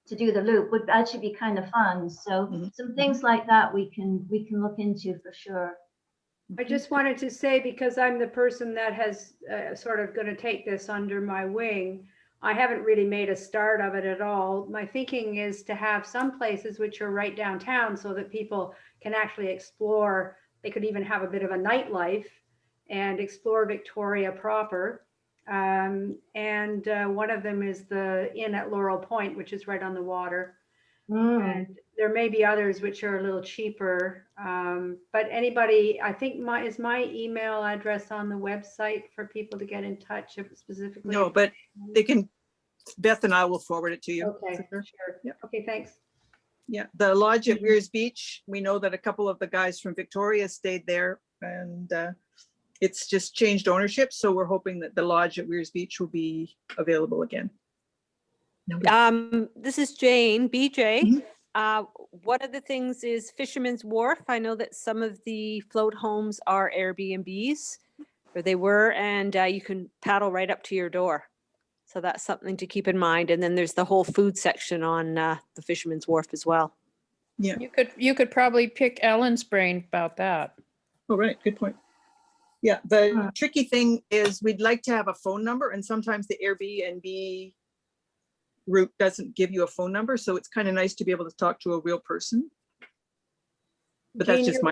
to do the loop would actually be kind of fun. So some things like that we can look into for sure. I just wanted to say, because I'm the person that has sort of going to take this under my wing, I haven't really made a start of it at all. My thinking is to have some places which are right downtown so that people can actually explore. They could even have a bit of a nightlife and explore Victoria proper. And one of them is the Inn at Laurel Point, which is right on the water. And there may be others which are a little cheaper. But anybody, I think is my email address on the website for people to get in touch specifically? No, but they can, Beth and I will forward it to you. Okay, sure. Yeah. Okay, thanks. Yeah, the lodge at Weirs Beach, we know that a couple of the guys from Victoria stayed there, and it's just changed ownership. So we're hoping that the lodge at Weirs Beach will be available again. This is Jane, BJ. One of the things is Fisherman's Wharf. I know that some of the float homes are Airbnbs, or they were, and you can paddle right up to your door. So that's something to keep in mind. And then there's the whole food section on the Fisherman's Wharf as well. Yeah, You could probably pick Ellen's brain about that. oh, right, good point. Yeah, the tricky thing is we'd like to have a phone number, and sometimes the Airbnb route doesn't give you a phone number, so it's kind of nice to be able to talk to a real person. But that's just my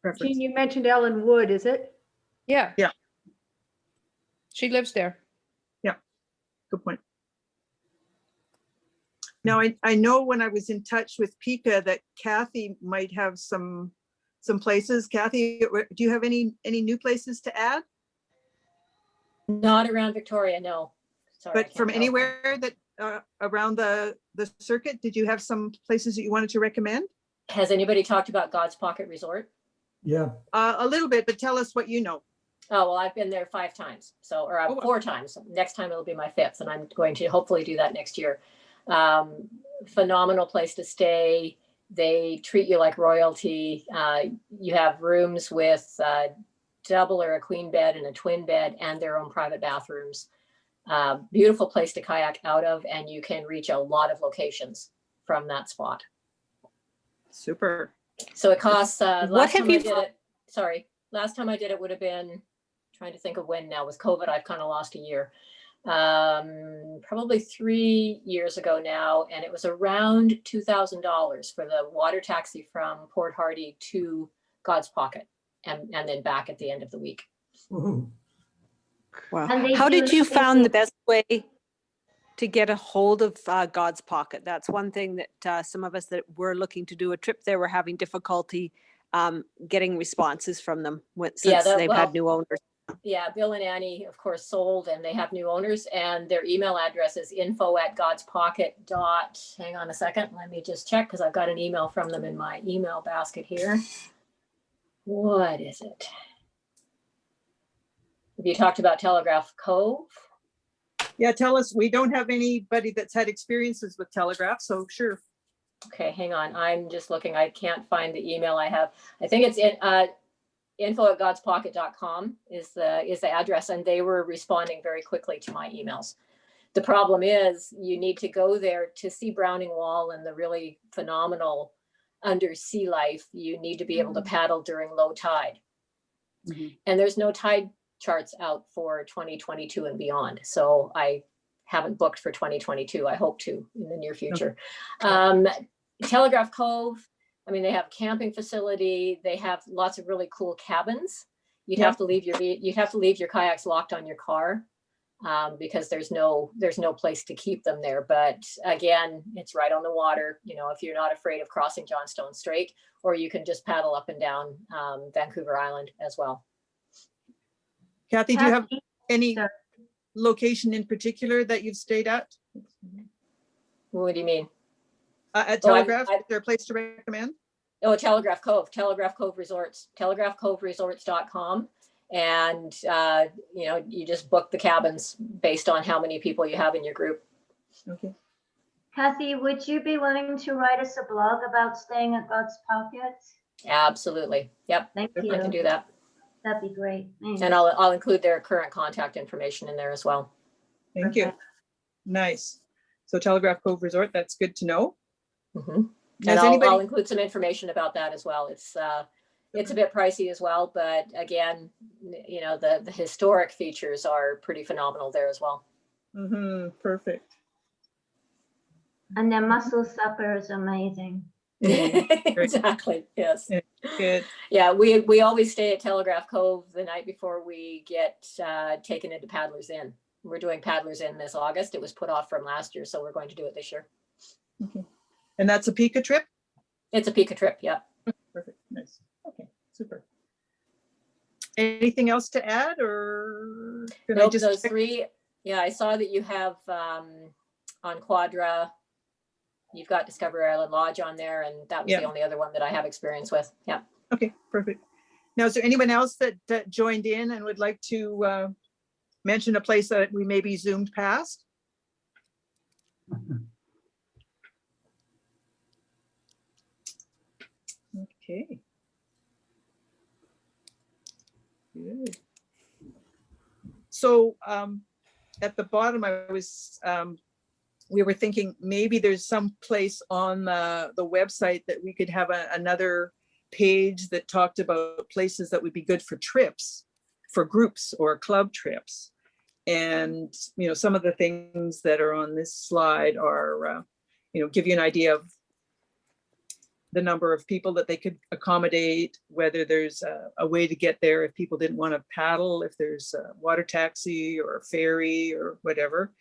preference. Jean, you mentioned Ellen Wood, is it? Yeah. Yeah. She lives there. Yeah, good point. Now, I know when I was in touch with Pika that Kathy might have some places. Kathy, do you have any new places to add? Not around Victoria, no. Sorry, but from anywhere that around the circuit, did you have some places that you wanted to recommend? Has anybody talked about God's Pocket Resort? Yeah. A little bit, but tell us what you know. Oh, well, I've been there 5 times, so, or 4 times. Next time it'll be my 5th, and I'm going to hopefully do that next year. Phenomenal place to stay. They treat you like royalty. You have rooms with double or a queen bed and a twin bed and their own private bathrooms. Beautiful place to kayak out of, and you can reach a lot of locations from that spot. Super. So it costs, What have you? last time I did it would have been, trying to think of when now, with COVID, I've kind of lost a year. Probably 3 years ago now, and it was around $2,000 for the water taxi from Port Hardy to God's Pocket, and then back at the end of the week. Woohoo. Wow. And How they did do you everything. found the best way to get a hold of God's Pocket? That's one thing that some of us that were looking to do a trip there were having difficulty getting responses from them since they've had new owners. Yeah, Bill and Annie, of course, sold, and they have new owners, and their email address is info@godspocket. Hang on a second, let me just check, because I've got an email from them in my email basket here. What is it? Have you talked about Telegraph Cove? Yeah, tell us. We don't have anybody that's had experiences with Telegraph, so sure. Okay, hang on. I'm just looking. I can't find the email I have. I think it's in info@godspocket.com is the address, and they were responding very quickly to my emails. The problem is you need to go there to see Browning Wall and the really phenomenal undersea life. You need to be able to paddle during low tide. And there's no tide charts out for 2022 and beyond. So I haven't booked for 2022. I hope to in the near future. Telegraph Cove, I mean, they have a camping facility. They have lots of really cool cabins. You'd have to leave your kayaks locked on your car because there's no place to keep them there. But again, it's right on the water. You know, if you're not afraid of crossing Johnstone Strait, or you can just paddle up and down Vancouver Island as well. Kathy, do you have any location in particular that you've stayed at? What do you mean? At Telegraph, is there a place to recommend? Oh, Telegraph Cove Resorts, telegraphcoveresorts.com. And, you know, you just book the cabins based on how many people you have in your group. Okay. Kathy, would you be willing to write us a blog about staying at God's Pocket? Absolutely. Yep. Thank you. I can do that. That'd be great. Thanks. And I'll include their current contact information in there as well. Thank you. Nice. So Telegraph Cove Resort, that's good to know. And I'll include some information about that as well. It's a bit pricey as well, but again, you know, the historic features are pretty phenomenal there as well. Perfect. And their mussel supper is amazing. Exactly. Yes. Good. Yeah, we always stay at Telegraph Cove the night before we get taken into Paddler's Inn. We're doing Paddler's Inn this August. It was put off from last year, so we're going to do it this year. Okay. And that's a Pika trip? It's a Pika trip, yeah. Perfect. Nice. Okay, super. Anything else to add, or can I just those three? Yeah, I saw that you have on Quadra, you've got Discovery Island Lodge on there, and that was the only other one that I have experience with. Yeah. Okay, perfect. Now, is there anyone else that joined in and would like to mention a place that we maybe zoomed past? Okay. Good. So at the bottom, we were thinking maybe there's some place on the website that we could have another page that talked about places that would be good for trips, for groups or club trips. And, you know, some of the things that are on this slide are, you know, give you an idea of the number of people that they could accommodate, whether there's a way to get there if people didn't want to paddle, if there's a water taxi or a ferry or whatever.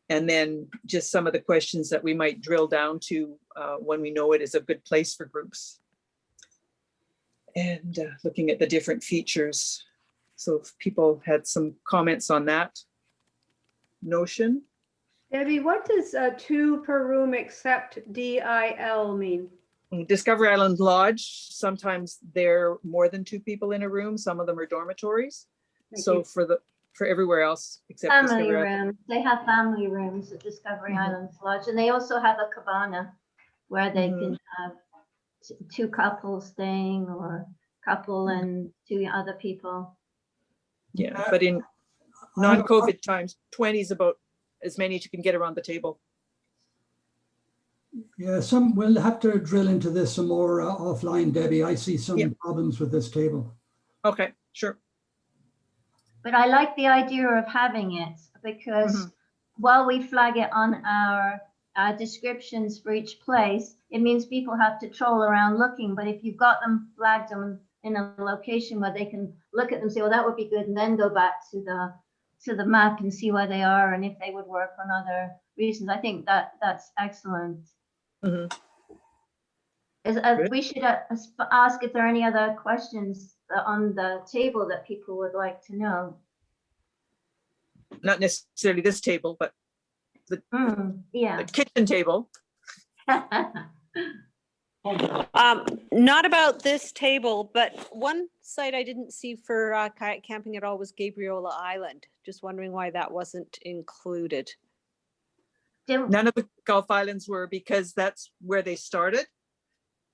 And then just some of the questions that we might drill down to when we know it is a good place for groups. And looking at the different features. So if people had some comments on that notion. Debbie, what does 2 per room except DIL mean? Discovery Island Lodge, sometimes there are more than 2 people in a room. Some of them are dormitories. So for everywhere else except family Discovery rooms. They have family rooms at Discovery Island Lodge, and they also have a cabana where they can have 2 couples staying, or couple and 2 other people. Yeah, but in non-COVID times, 20 is about as many as you can get around the table. Yeah, we'll have to drill into this some more offline, Debbie. I see some problems with this table. Okay, sure. But I like the idea of having it, because while we flag it on our descriptions for each place, it means people have to troll around looking. But if you've got them flagged in a location where they can look at them, say, well, that would be good, and then go back to the map and see where they are and if they would work on other reasons, I think that's excellent. We should ask if there are any other questions on the table that people would like to know. Not necessarily this table, but the kitchen table. Not about this table, but one site I didn't see for kayak camping at all was Gabriola Island. Just wondering why that wasn't included. None of the Gulf Islands were, because that's where they started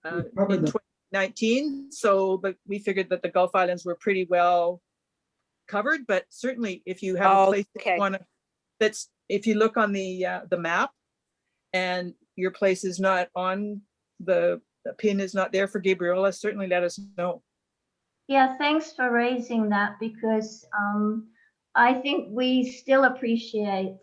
in 2019. So, but we figured that the Gulf Islands were pretty well covered. But certainly, if you have a place that you want to that's, if you look on the map and your place is not on, the pin is not there for Gabriola, certainly let us know. Yeah, thanks for raising that because I think we still appreciate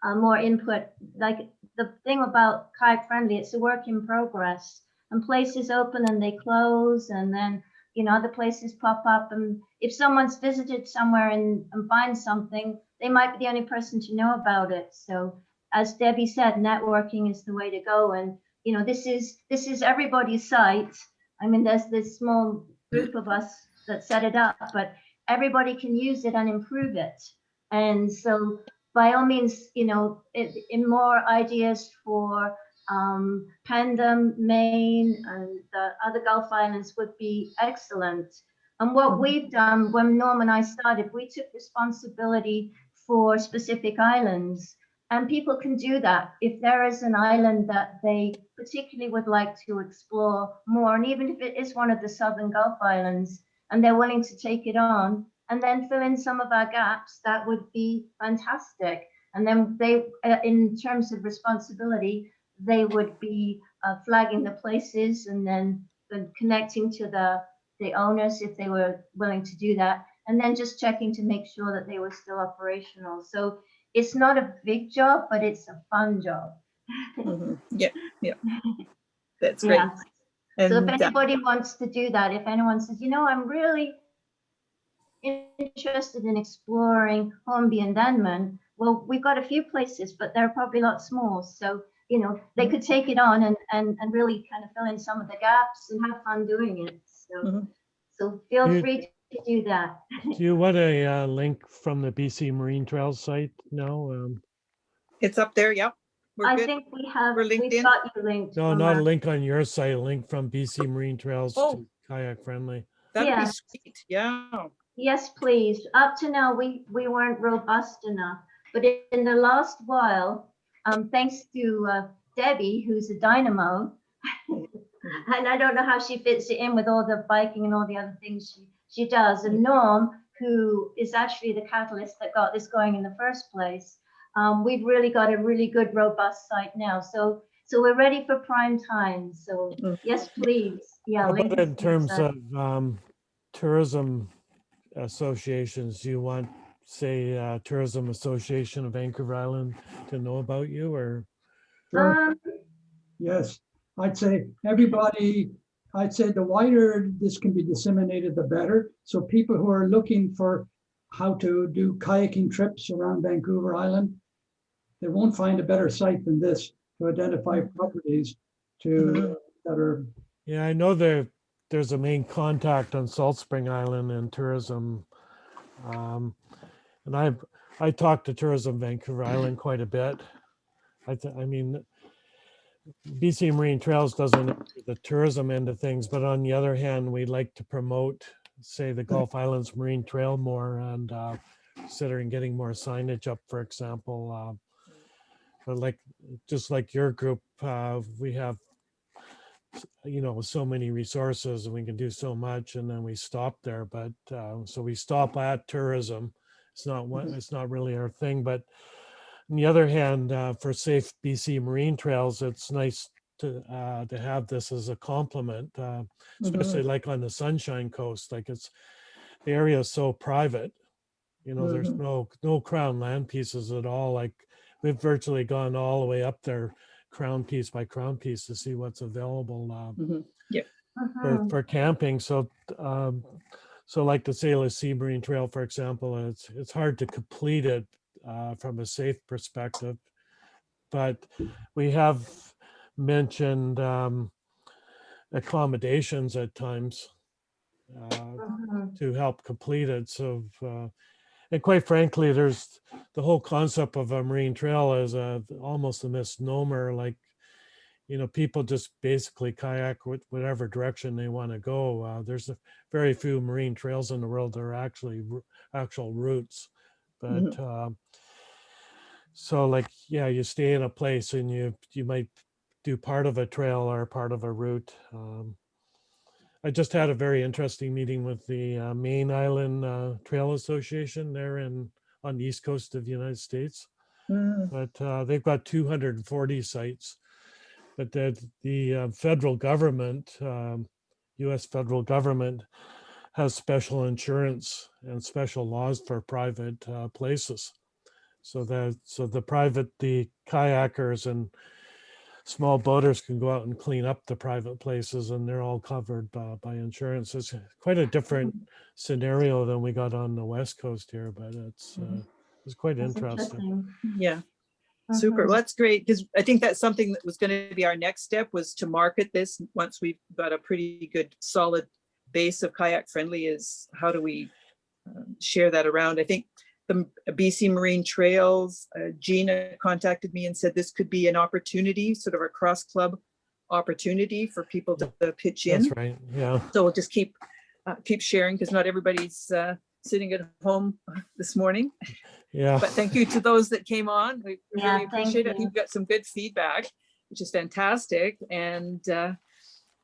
more input. Like the thing about Kayak Friendly, it's a work in progress, and places open and they close, and then other places pop up. And if someone's visited somewhere and finds something, they might be the only person to know about it. So as Debbie said, networking is the way to go. And this is everybody's site. I mean, there's this small group of us that set it up, but everybody can use it and improve it. And so by all means, in more ideas for Pendam, Maine, and the other Gulf Islands would be excellent. And what we've done when Norm and I started, we took responsibility for specific islands. And people can do that if there is an island that they particularly would like to explore more, and even if it is one of the Southern Gulf Islands, and they're willing to take it on and then fill in some of our gaps, that would be fantastic. And then they, in terms of responsibility, they would be flagging the places and then connecting to the owners if they were willing to do that, and then just checking to make sure that they were still operational. So it's not a big job, but it's a fun job. Yeah, that's great. Yeah. And so if anybody wants to do that, if anyone says, I'm really interested in exploring Hornby and Denman, well, we've got a few places, but they're probably a lot small. So, they could take it on and really kind of fill in some of the gaps and have fun doing it. So, so feel free to do that. Do you want a link from the BC Marine Trails site? No. It's up there. Yep. I think we have. We've got you linked. No, not a link on your site. A link from BC Marine Trails to Kayak Friendly. That'd be sweet. Yeah. Yes, please. Up to now, we weren't robust enough, but in the last while, thanks to Debbie, who's a dynamo, and I don't know how she fits it in with all the biking and all the other things she does, and Norm, who is actually the catalyst that got this going in the first place. We've really got a really good, robust site now. So we're ready for prime time. So yes, please. Yeah. How about in terms of tourism associations, do you want, say, Tourism Association of Vancouver Island to know about you, or? Yes, I'd say everybody, I'd say the wider this can be disseminated, the better. So people who are looking for how to do kayaking trips around Vancouver Island, they won't find a better site than this to identify properties that are. Yeah, I know there's a main contact on Salt Spring Island and tourism. And I talked to Tourism Vancouver Island quite a bit. I mean, BC Marine Trails doesn't do the tourism end of things, but on the other hand, we like to promote, say, the Gulf Islands Marine Trail more, and considering getting more signage up, for example. But just like your group, we have, so many resources and we can do so much, and then we stop there. But so we stop at tourism. It's not really our thing. But on the other hand, for safe BC Marine Trails, it's nice to have this as a complement, especially like on the Sunshine Coast. Like the area is so private. There's no crown land pieces at all. Like we've virtually gone all the way up there, crown piece by crown piece, to see what's available for camping. So like the Sailor Sea Marine Trail, for example, it's hard to complete it from a safe perspective, but we have mentioned accommodations at times to help complete it. So, and quite frankly, there's the whole concept of a marine trail is almost a misnomer. Like, people just basically kayak whatever direction they want to go. There's very few marine trails in the world that are actual routes. But so you stay in a place and you might do part of a trail or part of a route. I just had a very interesting meeting with the Main Island Trail Association there on the east coast of the United States. Mm. but they've got 240 sites. But the federal government, U.S. federal government, has special insurance and special laws for private places. So the kayakers and small boaters can go out and clean up the private places, and they're all covered by insurance. It's quite a different scenario than we got on the West Coast here, but it's quite That's interesting. Yeah. Super. Well, that's great, because I think that's something that was going to be our next step, was to market this once we've got a pretty good solid base of kayak friendly. Is how do we share that around? I think the BC Marine Trails, Gina contacted me and said this could be an opportunity, sort of a cross club opportunity for people to pitch in. That's right. Yeah. So we'll just keep sharing, because not everybody's sitting at home this morning. Yeah. But thank you to those that came on. We Yeah, really appreciate it. I thank think we got some good feedback, which is fantastic. And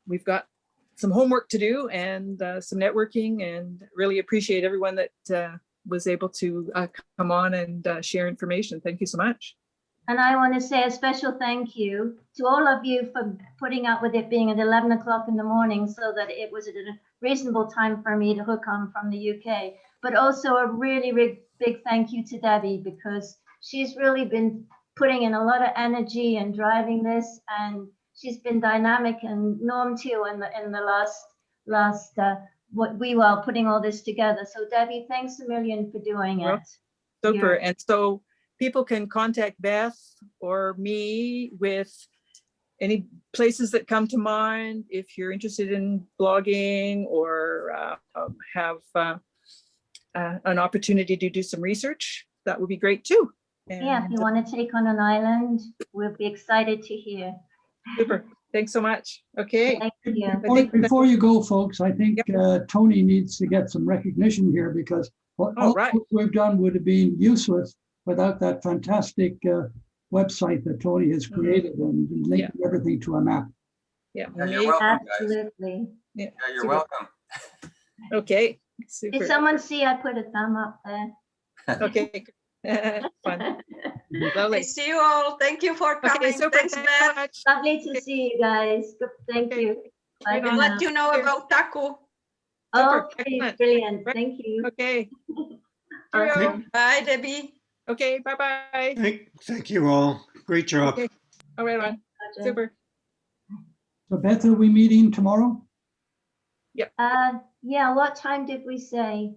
we've got some homework to do and some networking, and really appreciate everyone that was able to come on and share information. Thank you so much. And I want to say a special thank you to all of you for putting up with it being at 11 o'clock in the morning, so that it was at a reasonable time for me to hook on from the UK. But also a really big thank you to Debbie, because she's really been putting in a lot of energy and driving this, and she's been dynamic, and Norm too in the last what we were putting all this together. So Debbie, thanks a million for doing Well, it. super. Yeah. And so people can contact Beth or me with any places that come to mind. If you're interested in blogging or have an opportunity to do some research, that would be great too. Yeah, if And, you want to take on an island, we'll be excited to hear. super. Thanks so much. Okay. Thank you. Before you go, folks, I think Tony needs to get some recognition here, because all right. we've done would have been useless without that fantastic website that Tony has created and linking everything to a map. Yeah. Yeah, you're welcome, guys. Absolutely. Yeah, Yeah, you're super. welcome. Okay. Super. Did someone see I put a thumb up there? Okay. Fun. Lovely. I see you all. Thank you for coming. Okay, super. Thanks, Thanks so Beth. much. Lovely to see you guys. Thank you. Bye Right for on. Let now. you know about Taku. Super. Okay, Excellent. brilliant. Thank you. Okay. Awesome. Bye, Debbie. Okay. Bye-bye. Thank you all. Great job. Okay. All right, on. Super. So Beth, are we meeting tomorrow? Yeah, what time did we say?